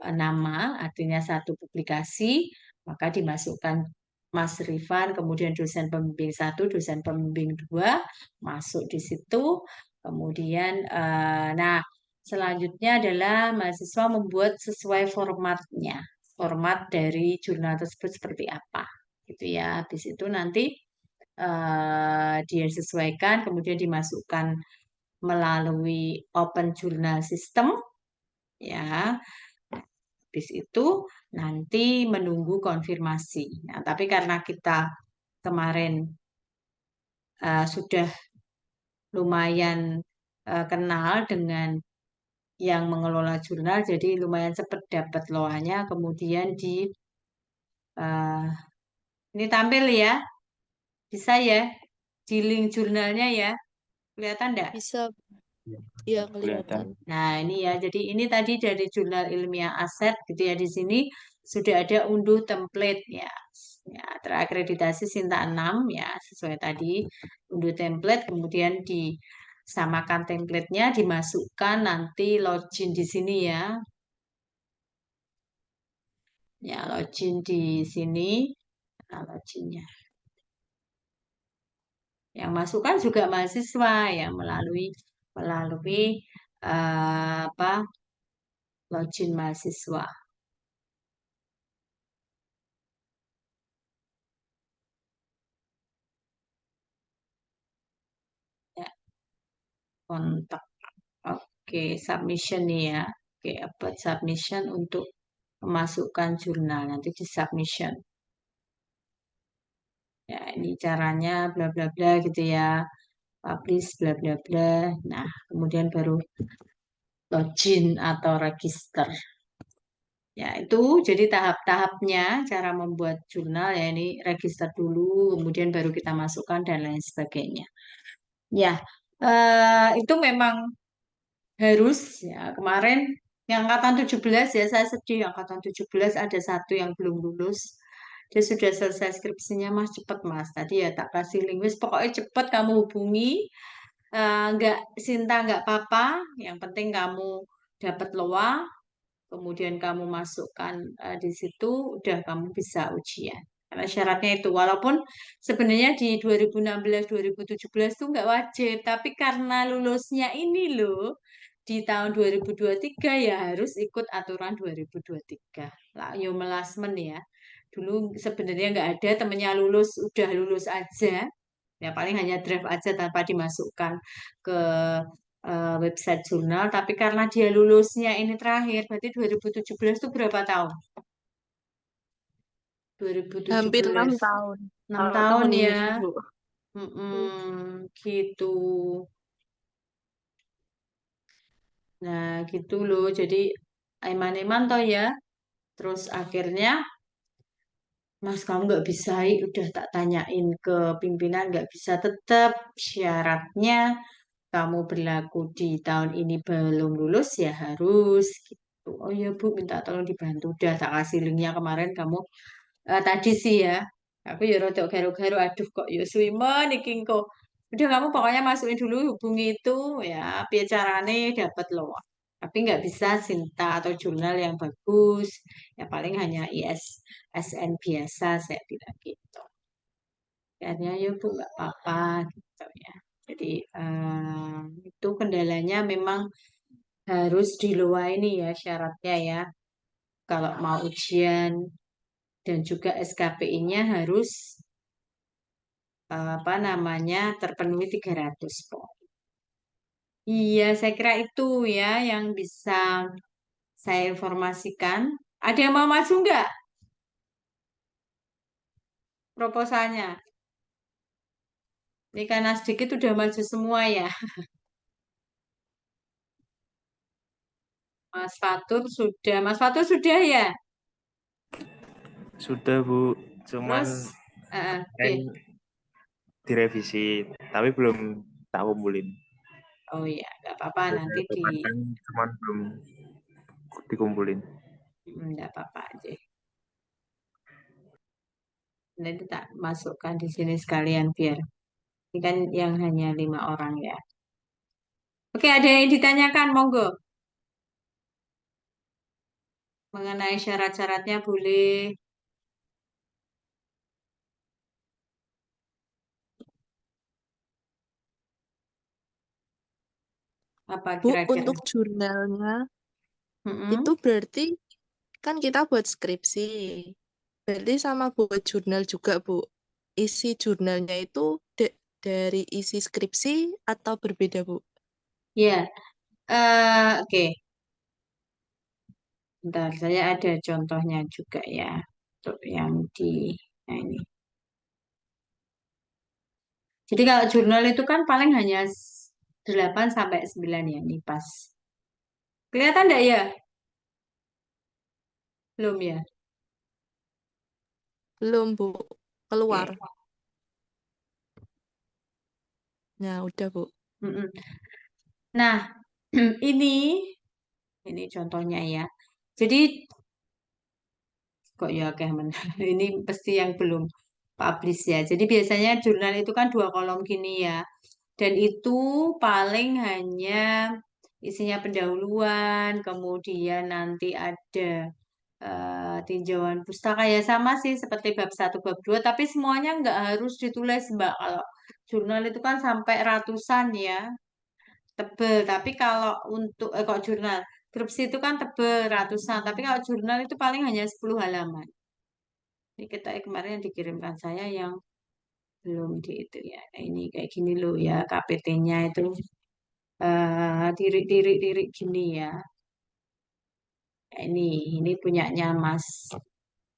nama, artinya satu publikasi, maka dimasukkan Mas Rifan, kemudian dosen pembimbing 1, dosen pembimbing 2 masuk di situ. Kemudian, nah selanjutnya adalah mahasiswa membuat sesuai formatnya, format dari jurnal tersebut seperti apa, gitu ya. Habis itu nanti dia sesuaikan, kemudian dimasukkan melalui Open Journal System, ya. Habis itu nanti menunggu konfirmasi. Nah, tapi karena kita kemarin sudah lumayan kenal dengan yang mengelola jurnal, jadi lumayan cepat dapat loanya. Kemudian eh, ini tampil ya, bisa ya di link jurnalnya ya, kelihatan enggak? Bisa, Ya, ya kelihatan. kelihatan. Nah, ini ya. Jadi ini tadi dari jurnal ilmiah aset gitu ya di sini sudah ada unduh template ya. Ya, terakreditasi Sinta 6 ya, sesuai tadi unduh template kemudian disamakan templatenya dimasukkan nanti login di sini ya. Ya, login di sini. Nah, loginnya. Yang masukkan juga mahasiswa ya melalui apa login mahasiswa. Ya, kontak. Oke, submission nih ya. Oke, upload submission untuk memasukkan jurnal. Nanti di submission. Ya, ini caranya bla bla bla gitu ya. Publish bla bla bla. Nah, kemudian baru login atau register. Ya, itu jadi tahap-tahapnya cara membuat jurnal ya ini register dulu, kemudian baru kita masukkan dan lain sebagainya. Ya, itu memang harus ya kemarin yang angkatan 17 ya saya sedih angkatan 17 ada satu yang belum lulus dia sudah selesai skripsinya Mas cepet Mas tadi ya tak kasih linguis pokoknya cepet kamu hubungi nggak Sinta nggak apa-apa yang penting kamu dapat loa kemudian kamu masukkan di situ udah kamu bisa ujian karena syaratnya itu walaupun sebenarnya di 2016 2017 tuh nggak wajib tapi karena lulusnya ini loh di tahun 2023 ya harus ikut aturan 2023 lah yo melasmen ya dulu sebenarnya nggak ada temennya lulus udah lulus aja ya paling hanya draft aja tanpa dimasukkan ke website jurnal tapi karena dia lulusnya ini terakhir berarti 2017 itu berapa tahun? Hampir 2017 6 tahun. 6 Kalau tahun tahun ini, ya. Bu. Mm-mm, gitu. Nah, gitu loh. Jadi eman-eman toh ya. Terus akhirnya, Mas, kamu nggak bisa, udah tak tanyain ke pimpinan, nggak bisa tetap syaratnya kamu berlaku di tahun ini belum lulus ya harus gitu. Oh ya Bu, minta tolong dibantu. Udah tak kasih linknya kemarin kamu tadi sih ya. Aku ya rodok garu-garu, aduh kok ya suimen iki kok. Udah kamu pokoknya masukin dulu hubungi itu ya biar carane dapat loh. Tapi nggak bisa Sinta atau jurnal yang bagus. Ya paling hanya ISSN biasa saya bilang gitu. Akhirnya ya Bu nggak apa-apa gitu ya. Jadi itu kendalanya memang harus diluai ini ya syaratnya ya. Kalau mau ujian dan juga SKPI-nya harus apa namanya terpenuhi 300 poin. Iya, saya kira itu ya yang bisa saya informasikan. Ada yang mau maju nggak proposalnya? Ini karena sedikit udah maju semua ya. Mas Fatur sudah. Mas Fatur sudah ya? Sudah Bu, cuman Terus, kemarin direvisi, tapi belum tak kumpulin. oh ya, nggak apa-apa Sudah nanti saya dapatkan, cuman belum dikumpulin. nggak apa-apa aja. Nanti tak masukkan di sini sekalian biar ini kan yang hanya 5 orang ya. Oke, ada yang ditanyakan, monggo. Mengenai syarat-syaratnya boleh apa Bu, kira-kira? untuk jurnalnya itu Mm-mm. berarti kan kita buat skripsi. Berarti sama buat jurnal juga, Bu. Isi jurnalnya itu dari isi skripsi atau berbeda, Bu? Ya, oke. Bentar, saya ada contohnya juga ya untuk yang di nah ini. Jadi kalau jurnal itu kan paling hanya 8 sampai 9 ya, nih pas. Kelihatan enggak ya? Belum ya? Belum, Bu. Oke. Keluar. Nah, udah, Bu. Mm-mm. Nah, ini contohnya ya. Jadi kok ya kayak ini pasti yang belum publish ya. Jadi biasanya jurnal itu kan 2 kolom gini ya. Dan itu paling hanya isinya pendahuluan, kemudian nanti ada tinjauan pustaka ya sama sih seperti bab 1, bab 2, tapi semuanya nggak harus ditulis Mbak. Kalau jurnal itu kan sampai ratusan ya, tebel. Tapi kalau untuk kok jurnal skripsi itu kan tebel ratusan, tapi kalau jurnal itu paling hanya 10 halaman. Ini kita kemarin yang dikirimkan saya yang belum di itu ya. Nah, ini kayak gini loh ya KPT-nya itu tirik-tirik gini ya. Nah, ini punyanya Mas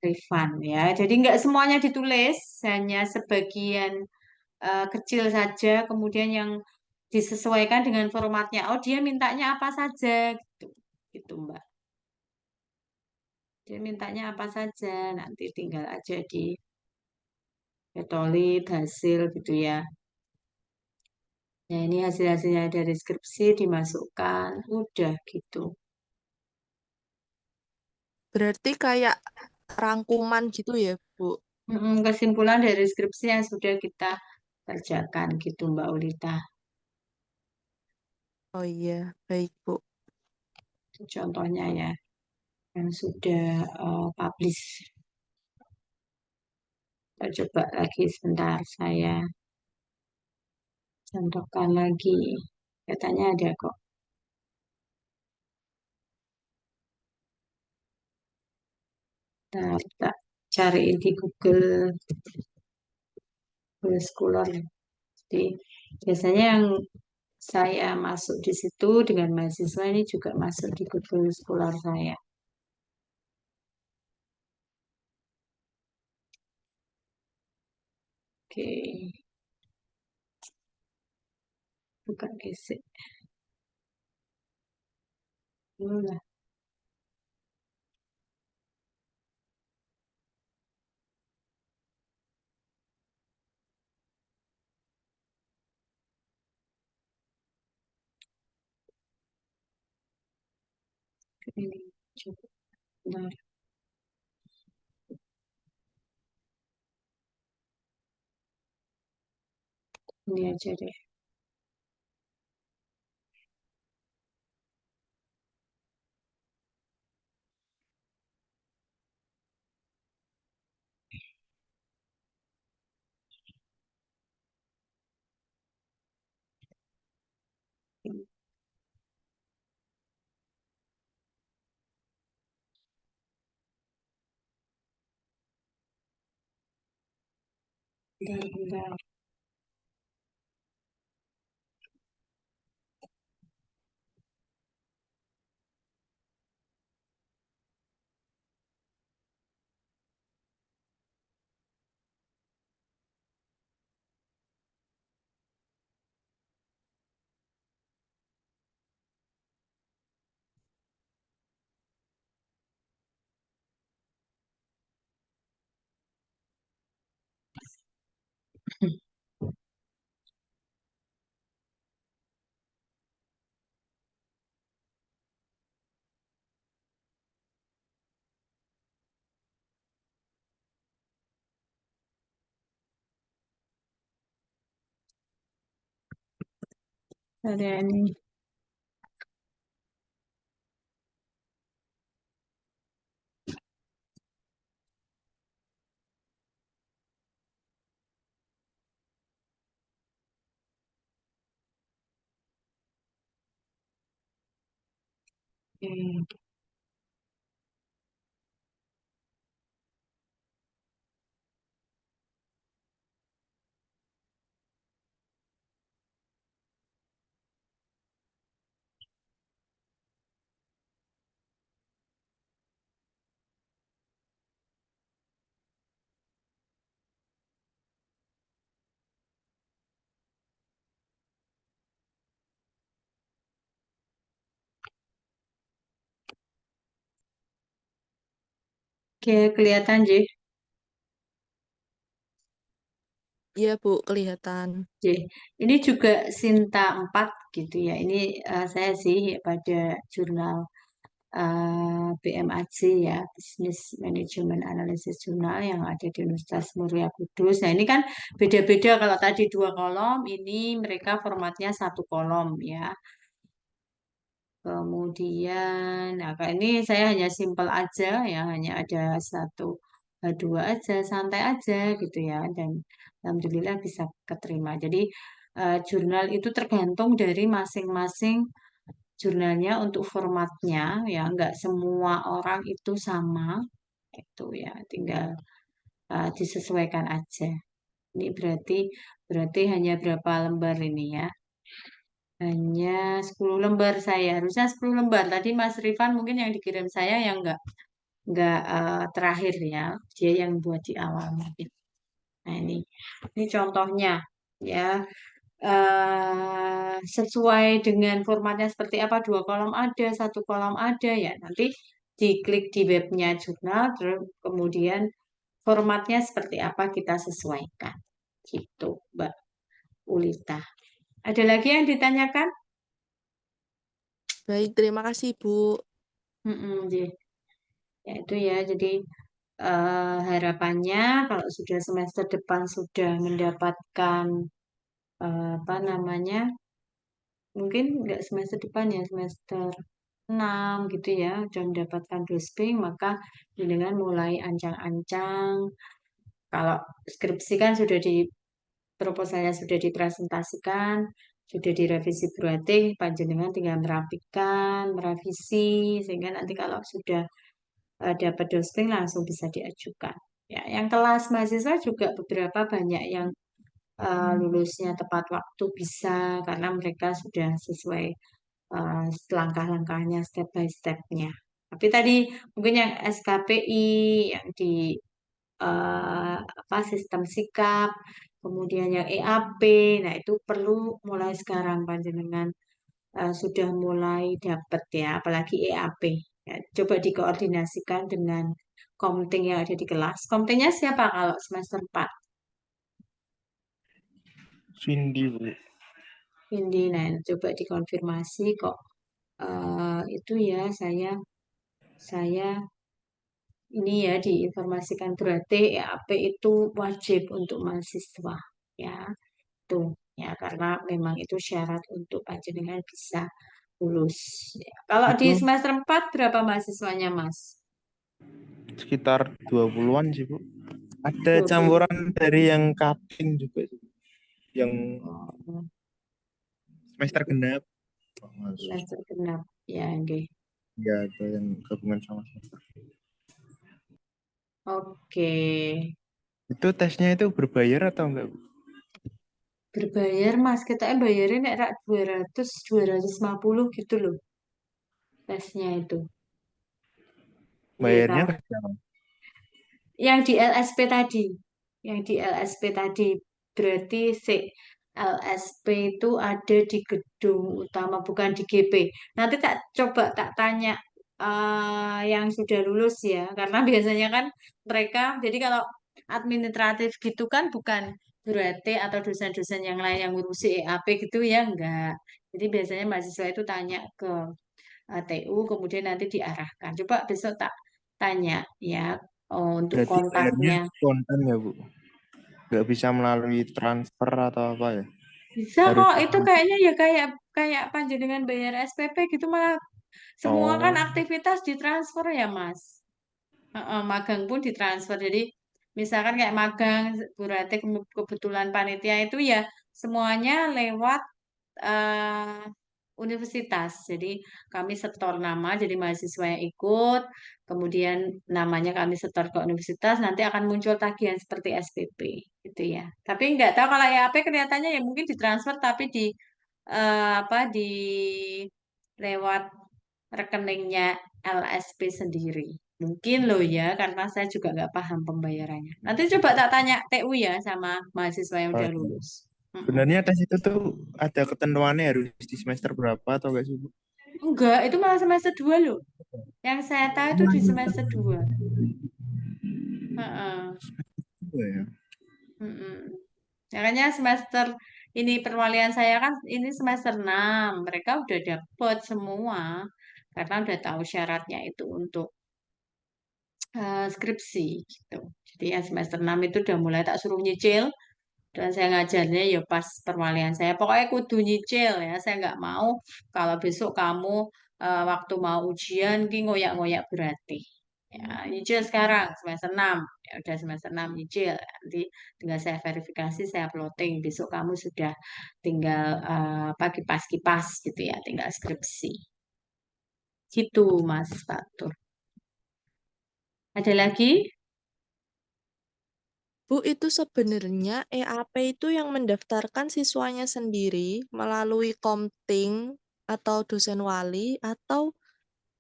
Rifan ya. Jadi nggak semuanya ditulis, hanya sebagian kecil saja. Kemudian yang disesuaikan dengan formatnya. Oh, dia mintanya apa saja gitu, gitu Mbak. Dia mintanya apa saja, nanti tinggal aja di ketolit hasil gitu ya. Ya ini hasil-hasilnya dari skripsi dimasukkan, udah gitu. Berarti kayak rangkuman gitu ya, Bu? Kesimpulan dari skripsi yang sudah kita kerjakan gitu Mbak Ulita. Oh iya, baik, Bu. Itu contohnya ya yang sudah publish. Kita coba lagi sebentar saya contohkan lagi. Katanya ada kok. Kita cari di Google Scholar. Jadi biasanya yang saya masuk di situ dengan mahasiswa ini juga masuk di Google Scholar saya. Oke, bukan gesek. Lah. Ini coba. Bentar, ini aja deh. Bentar, bentar. Ada ini. Oke, oke, kelihatan, J. Iya, Bu, kelihatan. J. Ini juga Sinta 4 gitu ya. Ini saya sih pada jurnal BMAJ ya, Business Management Analysis Journal yang ada di Universitas Muria Kudus. Nah, ini kan beda-beda. Kalau tadi 2 kolom, ini mereka formatnya 1 kolom ya. Kemudian, nah kalau ini saya hanya simple aja ya, hanya ada satu, dua aja, santai aja gitu ya. Dan alhamdulillah bisa keterima. Jadi jurnal itu tergantung dari masing-masing jurnalnya untuk formatnya ya. Nggak semua orang itu sama itu ya. Tinggal disesuaikan aja. Ini berarti berarti hanya berapa lembar ini ya? Hanya 10 lembar saya. Harusnya 10 lembar. Tadi Mas Rifan mungkin yang dikirim saya yang enggak terakhir ya. Dia yang buat di awal mungkin. Nah, ini contohnya ya. Sesuai dengan formatnya seperti apa, 2 kolom ada, 1 kolom ada ya. Nanti diklik di webnya jurnal, terus kemudian formatnya seperti apa kita sesuaikan. Gitu, Mbak Ulita. Ada lagi yang ditanyakan? Baik, terima kasih, Bu. J. Ya itu ya, jadi harapannya kalau sudah semester depan sudah mendapatkan apa namanya, mungkin nggak semester depan ya, semester 6 gitu ya, sudah mendapatkan dosping, maka dengan mulai ancang-ancang, kalau skripsi kan sudah di proposalnya sudah dipresentasikan, sudah direvisi berarti panjenengan tinggal merapikan, merevisi, sehingga nanti kalau sudah dapat dosping langsung bisa diajukan. Ya, yang kelas mahasiswa juga beberapa banyak yang lulusnya tepat waktu bisa karena mereka sudah sesuai langkah-langkahnya step by step-nya. Tapi tadi mungkin yang SKPI, yang di apa sistem sikap, kemudian yang EAP, nah itu perlu mulai sekarang panjenengan sudah mulai dapat ya, apalagi EAP. Ya, coba dikoordinasikan dengan komting yang ada di kelas. Komtingnya siapa kalau semester 4? Cindy, Bu. Ini, nah, coba dikonfirmasi kok itu ya saya ini ya diinformasikan berarti EAP itu wajib untuk mahasiswa ya tuh ya karena memang itu syarat untuk panjenengan bisa lulus. Ya. Kalau di Itu semester 4 berapa mahasiswanya Mas? sekitar 20-an sih, Bu. Ada 20. campuran dari yang cutting juga sih, yang Oh, semester genap. Mas. semester genap ya nggih. Ya, ada yang gabungan sama semester. Oke. Itu tesnya itu berbayar atau enggak, Bu? Berbayar Mas, kita bayarnya nek rak 200 250 gitu loh tesnya itu. Nggih, Bayarnya Kak. ke siapa? Yang di LSP tadi, yang di LSP tadi berarti LSP itu ada di gedung utama bukan di GP. Nanti tak coba tak tanya yang sudah lulus ya, karena biasanya kan mereka jadi kalau administratif gitu kan bukan berarti atau dosen-dosen yang lain yang ngurusi EAP gitu ya enggak. Jadi biasanya mahasiswa itu tanya ke TU kemudian nanti diarahkan. Coba besok tak tanya ya untuk Berarti bayarnya kontaknya. kontan ya, Bu? Nggak bisa melalui transfer atau apa ya? Bisa Harus. kok itu kayaknya ya kayak kayak panjenengan bayar SPP gitu malah semua kan Oh, aktivitas ditransfer ya Mas. Magang pun ditransfer. Jadi misalkan kayak magang berarti kebetulan panitia itu ya semuanya lewat eh, universitas. Jadi kami setor nama, jadi mahasiswa yang ikut, kemudian namanya kami setor ke universitas, nanti akan muncul tagihan seperti SPP, gitu ya. Tapi nggak tahu kalau EAP kelihatannya ya mungkin ditransfer, tapi di apa di lewat rekeningnya LSP sendiri. Mungkin loh ya, karena saya juga nggak paham pembayarannya. Nanti coba tak tanya TU ya sama mahasiswa yang oh, udah iya. lulus. Mm-mm. Sebenarnya tes itu tuh ada ketentuannya harus di semester berapa atau enggak sih, Bu? Enggak, itu malah semester 2 loh. Yang saya tahu itu di semester 2. Heeh. Iya ya. Mm-mm. Makanya semester ini perwalian saya kan ini semester 6. Mereka udah dapet semua. Karena udah tahu syaratnya itu untuk skripsi gitu. Jadi yang semester 6 itu udah mulai tak suruh nyicil. Dan saya ngajarnya ya pas perwalian saya. Pokoknya kudu nyicil ya. Saya nggak mau kalau besok kamu waktu mau ujian ki ngoyak-ngoyak berarti. Ya, nyicil sekarang semester 6. Ya udah semester 6 nyicil. Nanti tinggal saya verifikasi, saya uploading. Besok kamu sudah tinggal apa kipas-kipas gitu ya, tinggal skripsi. Gitu Mas Fatur. Ada lagi? Bu, itu sebenarnya EAP itu yang mendaftarkan siswanya sendiri melalui Komting atau dosen wali atau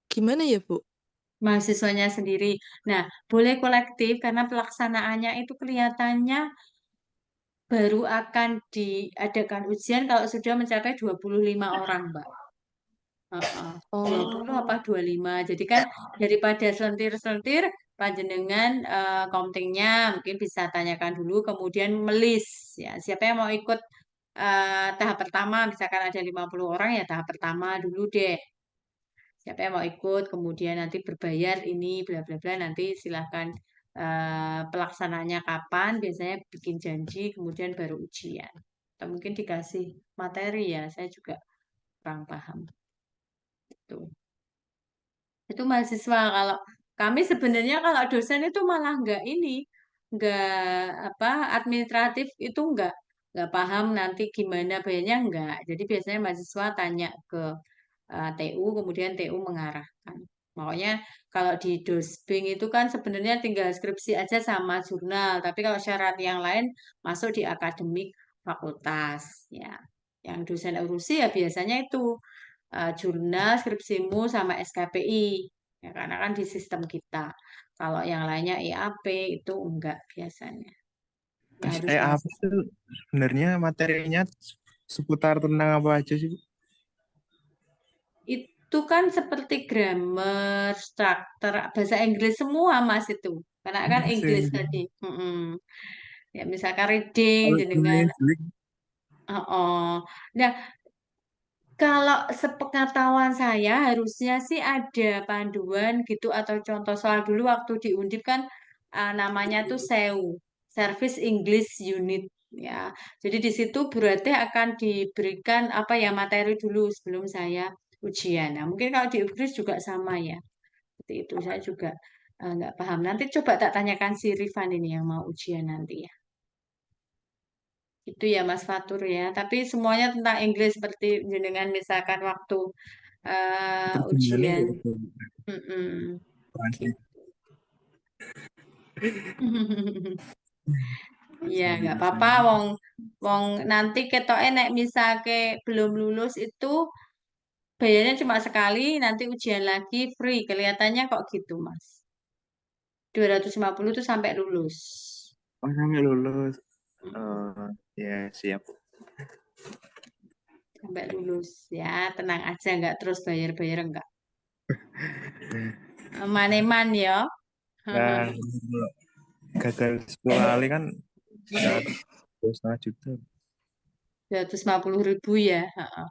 gimana ya, Bu? Mahasiswanya sendiri. Nah, boleh kolektif karena pelaksanaannya itu kelihatannya baru akan diadakan ujian kalau sudah mencapai 25 orang, Mbak. Heeh. 20 apa Oh, 25. Jadi kan daripada selentir-selentir, panjenengan komtingnya mungkin bisa tanyakan dulu, kemudian melis ya. Siapa yang mau ikut tahap pertama, misalkan ada 50 orang ya tahap pertama dulu deh. Siapa yang mau ikut, kemudian nanti berbayar ini, bla bla bla, nanti silahkan pelaksananya kapan, biasanya bikin janji, kemudian baru ujian. Atau mungkin dikasih materi ya, saya juga kurang paham. Itu. Itu mahasiswa, kalau kami sebenarnya kalau dosen itu malah nggak apa administratif itu nggak paham nanti gimana bayarnya nggak. Jadi biasanya mahasiswa tanya ke TU, kemudian TU mengarahkan. Makanya kalau di Dosbing itu kan sebenarnya tinggal skripsi aja sama jurnal, tapi kalau syarat yang lain masuk di akademik fakultas ya. Yang dosen urusi ya biasanya itu jurnal, skripsimu sama SKPI. Ya, karena kan di sistem kita. Kalau yang lainnya IAP itu enggak biasanya. Ya Tes harus EAP mahasiswa. itu sebenarnya materinya seputar tentang apa aja sih, Bu? Itu kan seperti grammar, struktur, bahasa Inggris semua Mas itu. Karena kan Bahasa Inggris Inggris. tadi. Ya misalkan reading Kalau jenengan. gurunya jelek, Oh. Nah, kalau sepengetahuan saya harusnya sih ada panduan gitu atau contoh soal dulu waktu di Undip kan namanya tuh SEU, Service English Unit ya. Jadi di situ berarti akan diberikan apa ya materi dulu sebelum saya ujian. Nah, mungkin kalau di Inggris juga sama ya. Seperti itu saya juga nggak paham. Nanti coba tak tanyakan si Rifan ini yang mau ujian nanti ya. Itu ya Mas Fatur ya. Tapi semuanya tentang Inggris seperti jenengan misalkan waktu perjalanannya ujian. ya ke Mm-mm. Prancis. Gitu. Iya, nggak apa-apa. Wong, wong nanti ketoknya nek misalke belum lulus itu bayarnya cuma sekali, nanti ujian lagi free. Kelihatannya kok gitu, Mas. 250 tuh sampai lulus. Oh, sampai lulus. Mm-mm. Ya, siap. Sampai lulus ya, tenang aja nggak terus bayar-bayar enggak. Maneman ya. Ya, gagal 10 kali kan bisa 2,5 juta. 250.000 ya. Heeh.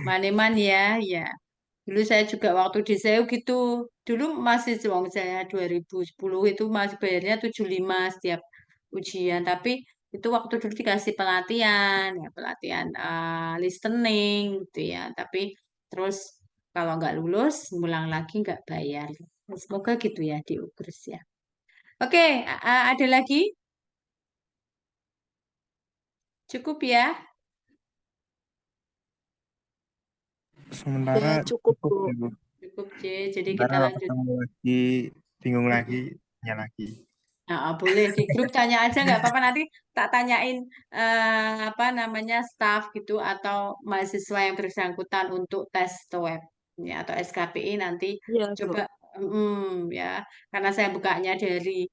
Maneman ya, ya. Dulu saya juga waktu di SEU gitu. Dulu masih wong saya 2010 itu masih bayarnya 75 setiap ujian. Tapi itu waktu dulu dikasih pelatihan, ya pelatihan listening gitu ya. Tapi terus kalau nggak lulus, ngulang lagi nggak bayar. Semoga gitu ya di UGRIS ya. Oke, ada lagi? Cukup ya? Sementara Ya cukup, cukup Bu. sih, Bu. Cukup C. Jadi Ntar kita kalau lanjut. ketemu lagi, bingung lagi, tanya lagi. Nah, boleh di grup tanya aja nggak apa-apa nanti tak tanyain apa namanya staff gitu atau mahasiswa yang bersangkutan untuk tes TOEIC ya atau SKPI nanti Iya, Bu. coba ya karena saya bukanya dari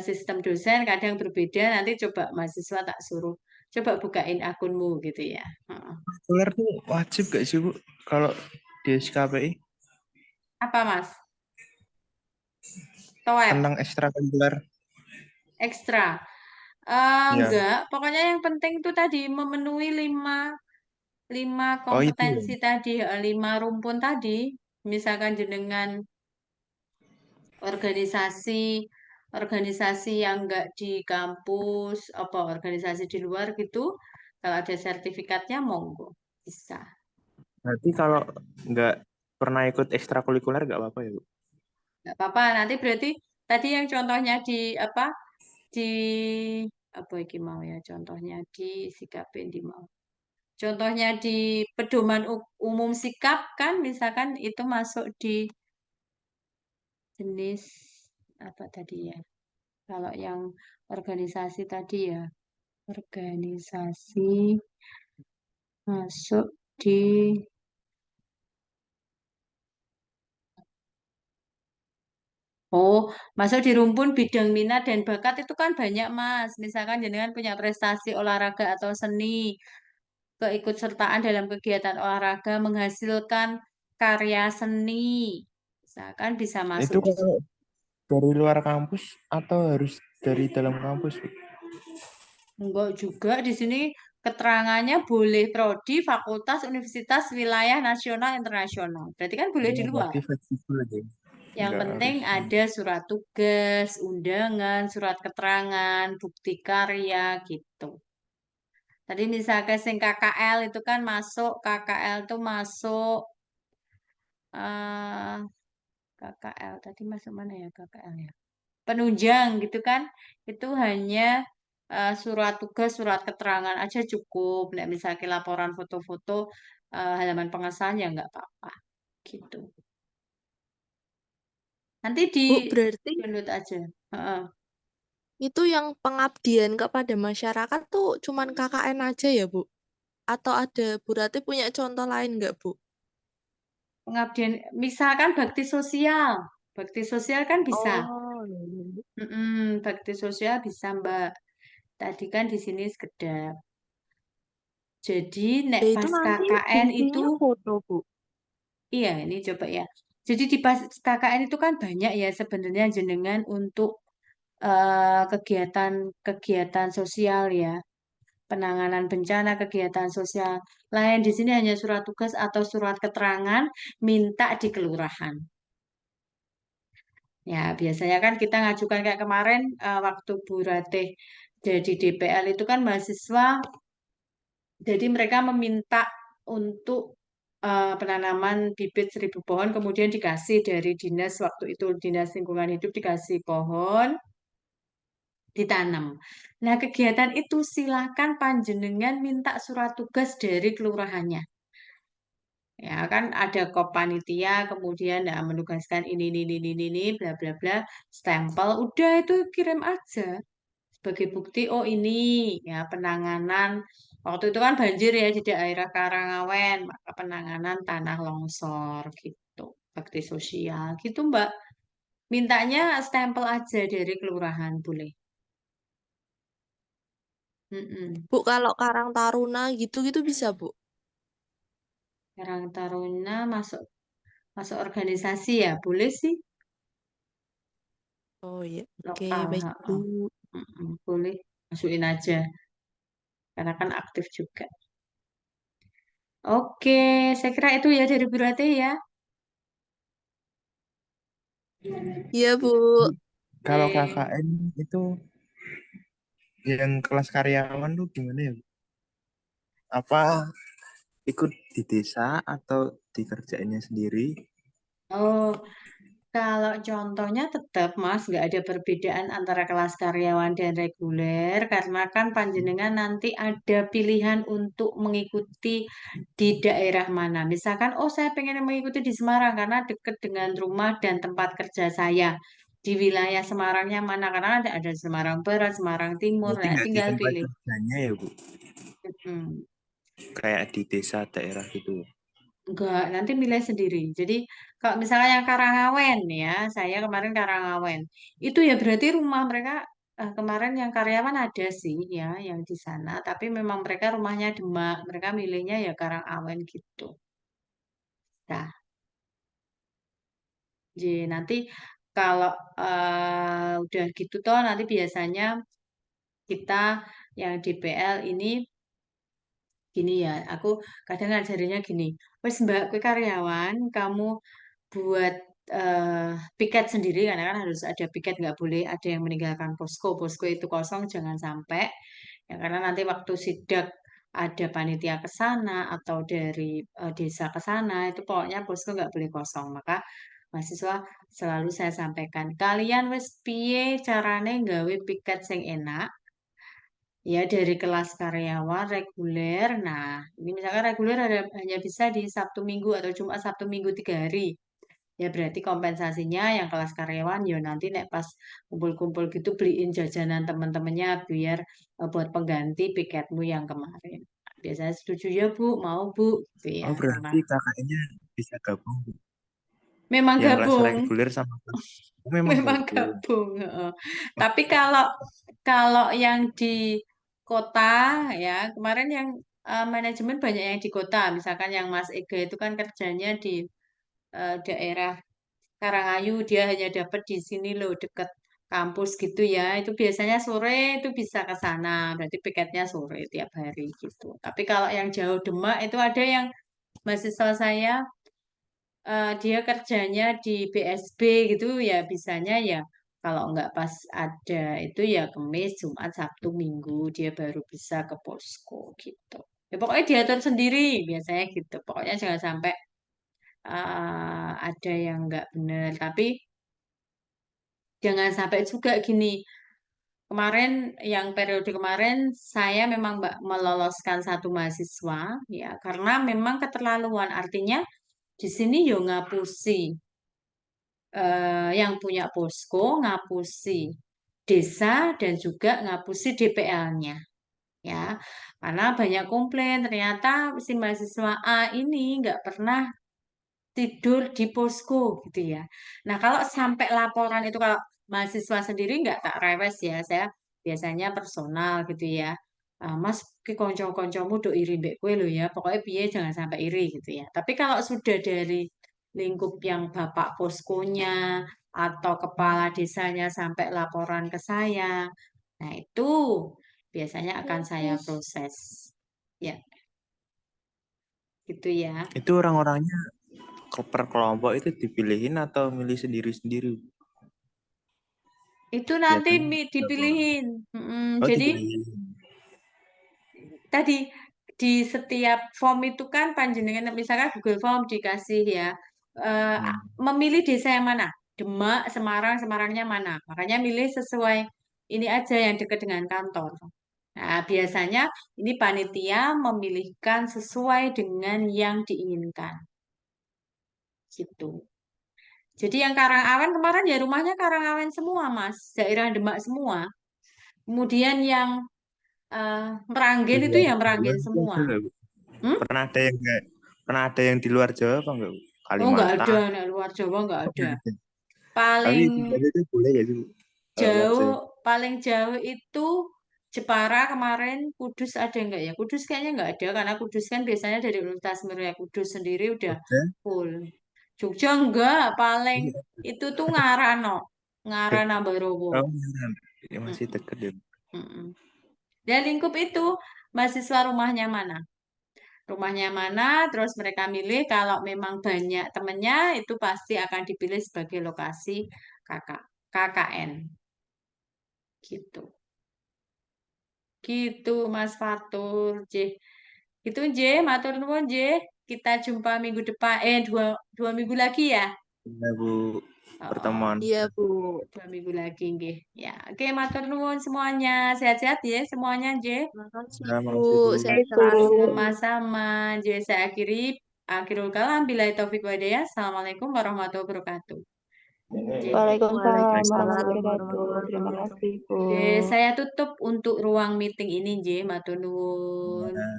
sistem dosen kadang berbeda nanti coba mahasiswa tak suruh coba bukain akunmu gitu ya. Heeh. Kuliah tuh wajib gak sih, Bu? Kalau di SKPI Apa Mas? TOEIC tentang ekstrakurikuler. ekstra. Ya. Enggak, pokoknya yang penting tuh tadi memenuhi lima lima Oh, itu ya. kompetensi tadi, lima rumpun tadi, misalkan jenengan organisasi, organisasi yang enggak di kampus, apa organisasi di luar gitu, kalau ada sertifikatnya monggo bisa. Berarti kalau nggak pernah ikut ekstrakurikuler nggak apa-apa ya, Bu? Enggak apa-apa. Nanti berarti tadi yang contohnya di apa di apa iki mau ya contohnya di sikap di mau. Contohnya di pedoman umum sikap kan misalkan itu masuk di jenis apa tadi ya? Kalau yang organisasi tadi ya, organisasi masuk di Oh, masuk di rumpun bidang minat dan bakat itu kan banyak, Mas. Misalkan jenengan punya prestasi olahraga atau seni, keikutsertaan dalam kegiatan olahraga menghasilkan karya seni. Misalkan bisa masuk Itu di kalau dari luar kampus atau harus dari dalam kampus, Bu? Enggak juga di sini keterangannya boleh prodi, fakultas, universitas, wilayah nasional, internasional. Berarti kan boleh Ya, di luar. berarti fleksibel aja. Yang Nggak penting harus. ada surat tugas, undangan, surat keterangan, bukti karya gitu. Tadi misalnya sing KKL itu kan masuk, KKL itu masuk eh KKL tadi masuk mana ya KKL ya? Penunjang gitu kan itu hanya surat tugas surat keterangan aja cukup nggak misalnya laporan foto-foto halaman pengesahan ya nggak apa-apa gitu nanti di Bu, berarti download aja. Heeh. itu yang pengabdian kepada masyarakat tuh cuman KKN aja ya, Bu? Atau ada Bu Rati punya contoh lain nggak, Bu? Pengabdian misalkan bakti sosial kan bisa. Oh, iya, iya. Bakti sosial bisa Mbak tadi kan di sini sekedar Jadi nek Ya itu pas nanti KKN itu, buktinya foto, Bu. iya ini coba ya. Jadi di pas KKN itu kan banyak ya sebenarnya jenengan untuk kegiatan-kegiatan sosial ya. Penanganan bencana, kegiatan sosial lain di sini hanya surat tugas atau surat keterangan minta di kelurahan. Ya, biasanya kan kita ngajukan kayak kemarin waktu Bu Ratih jadi DPL itu kan mahasiswa, jadi mereka meminta untuk penanaman bibit 1.000 pohon, kemudian dikasih dari dinas waktu itu dinas lingkungan hidup dikasih pohon ditanam. Nah, kegiatan itu silakan panjenengan minta surat tugas dari kelurahannya. Ya kan ada panitia kemudian ya, menugaskan ini bla bla bla stempel udah itu kirim aja sebagai bukti oh ini ya penanganan waktu itu kan banjir ya di daerah Karangawen maka penanganan tanah longsor gitu bakti sosial gitu Mbak mintanya stempel aja dari kelurahan boleh. Mm-mm. Bu, kalau Karang Taruna gitu-gitu bisa, Bu? Karang Taruna masuk masuk organisasi ya boleh sih Oh iya, oke, lokal baik, Bu. heeh. Mm-mm, boleh masukin aja karena kan aktif juga. Oke, saya kira itu ya dari Bu Ratih ya. Iya, Bu. Kalau Oke. KKN itu yang kelas karyawan tuh gimana ya? Apa ikut di desa atau dikerjainnya sendiri? Oh, kalau contohnya tetap Mas nggak ada perbedaan antara kelas karyawan dan reguler karena kan panjenengan nanti ada pilihan untuk mengikuti di daerah mana. Misalkan, oh saya pengen mengikuti di Semarang karena dekat dengan rumah dan tempat kerja saya. Di wilayah Semarangnya mana? Karena ada Semarang Barat, Semarang Timur, Berarti ya nggak di tinggal tempat pilih. kerjanya ya, Bu? Mm. Kayak di desa daerah gitu. Enggak, nanti milih sendiri. Jadi kalau misalnya yang Karangawen ya, saya kemarin Karangawen. Itu ya berarti rumah mereka kemarin yang karyawan ada sih ya yang di sana, tapi memang mereka rumahnya Demak. Mereka milihnya ya Karangawen gitu. Nah, jadi nanti kalau udah gitu toh nanti biasanya kita yang DPL ini gini ya, aku kadang ngajarinya gini, wes Mbak, kue karyawan, kamu buat piket sendiri karena kan harus ada piket nggak boleh ada yang meninggalkan posko posko itu kosong jangan sampai ya karena nanti waktu sidak ada panitia ke sana atau dari desa ke sana itu pokoknya posko nggak boleh kosong maka mahasiswa selalu saya sampaikan kalian wes piye carane nggawe piket sing enak ya dari kelas karyawan reguler nah ini misalkan reguler ada hanya bisa di Sabtu Minggu atau Jumat Sabtu Minggu 3 hari. Ya berarti kompensasinya yang kelas karyawan ya nanti nek pas kumpul-kumpul gitu beliin jajanan temen-temennya biar buat pengganti piketmu yang kemarin. Biasanya setuju ya Bu, mau Bu, gitu ya. Oh, Karena berarti kakaknya bisa gabung, Bu. memang Yang kelas gabung, reguler sama kelas. Oh, memang memang gabung. gabung. Heeh. Tapi kalau kalau yang di kota ya kemarin yang manajemen banyak yang di kota. Misalkan yang Mas Ega itu kan kerjanya di daerah Karangayu dia hanya dapat di sini loh deket kampus gitu ya. Itu biasanya sore itu bisa ke sana. Berarti piketnya sore tiap hari gitu. Tapi kalau yang jauh Demak itu ada yang mahasiswa saya dia kerjanya di BSB gitu ya bisanya ya kalau nggak pas ada itu ya Kamis, Jumat, Sabtu, Minggu dia baru bisa ke posko gitu. Ya pokoknya diatur sendiri biasanya gitu. Pokoknya jangan sampai ada yang nggak benar. Tapi jangan sampai juga gini. Kemarin, yang periode kemarin, saya memang Mbak meloloskan satu mahasiswa, ya, karena memang keterlaluan. Artinya di sini yo ngapusi yang punya posko, ngapusi desa dan juga ngapusi DPL-nya, ya. Karena banyak komplain, ternyata si mahasiswa A ini nggak pernah tidur di posko gitu ya. Nah, kalau sampai laporan itu kalau mahasiswa sendiri nggak tak rewes ya, saya biasanya personal gitu ya. Mas ki konco-koncomu do iri mbek kowe lho ya, pokoknya piye jangan sampai iri gitu ya. Tapi kalau sudah dari lingkup yang bapak poskonya atau kepala desanya sampai laporan ke saya, nah itu biasanya akan saya proses. Ya, gitu ya. Itu orang-orangnya per kelompok itu dipilihin atau milih sendiri-sendiri? Itu nanti Biasanya berapa orang? dipilihin. Oh, Jadi dipilihin. tadi di setiap form itu kan panjenengan misalkan Google Form dikasih ya eh, memilih desa yang mana, Demak, Semarang, Semarangnya mana, makanya milih sesuai ini aja yang dekat dengan kantor. Nah, biasanya ini panitia memilihkan sesuai dengan yang diinginkan gitu. Jadi yang Karangawen kemarin ya rumahnya Karangawen semua Mas, daerah Demak semua. Kemudian yang Di Meranggen itu luar ya Jawa Meranggen itu ada semua. nggak, Bu? Hmm? Pernah ada yang nggak? Pernah ada yang di luar Jawa apa enggak, Bu? Oh, nggak ada, Kalimantan. nah, luar Jawa nggak Oh, ada. nggak ada. Tapi Paling tinggal itu boleh ya, Bu? Kalau luar jauh, Jawa. paling jauh itu Jepara kemarin, Kudus ada nggak ya? Kudus kayaknya nggak ada, karena Kudus kan biasanya dari Universitas Muria Kudus sendiri udah Jogja. full. Jogja enggak, paling Iya. itu tuh Ngarano, Ngarana Barowo. Oh, beneran. Ya, masih Mm-mm, dekat ya. mm-mm. Dan lingkup itu mahasiswa rumahnya mana? Rumahnya mana, terus mereka milih kalau memang banyak temennya itu pasti akan dipilih sebagai lokasi kakak KKN gitu. Gitu Mas Fatur, J. Itu J, matur nuwun J. Kita jumpa minggu depan, dua minggu lagi ya. Iya, Bu. Oh, Pertemuan. Iya, Bu. 2 minggu lagi nggih. Ya, oke matur nuwun semuanya. Sehat-sehat ya semuanya J. Makasih, Nah, Bu. makasih, Bu. Sehat selalu. Sama-sama. Jadi saya akhirul kalam. Bila taufik wa hidayah. Assalamualaikum warahmatullahi wabarakatuh. Jadi, Waalaikumsalam Waalaikumsalam warahmatullahi wabarakatuh. warahmatullahi Terima wabarakatuh. kasih, Bu. saya tutup untuk ruang meeting ini, J. Matur nuwun. Nah,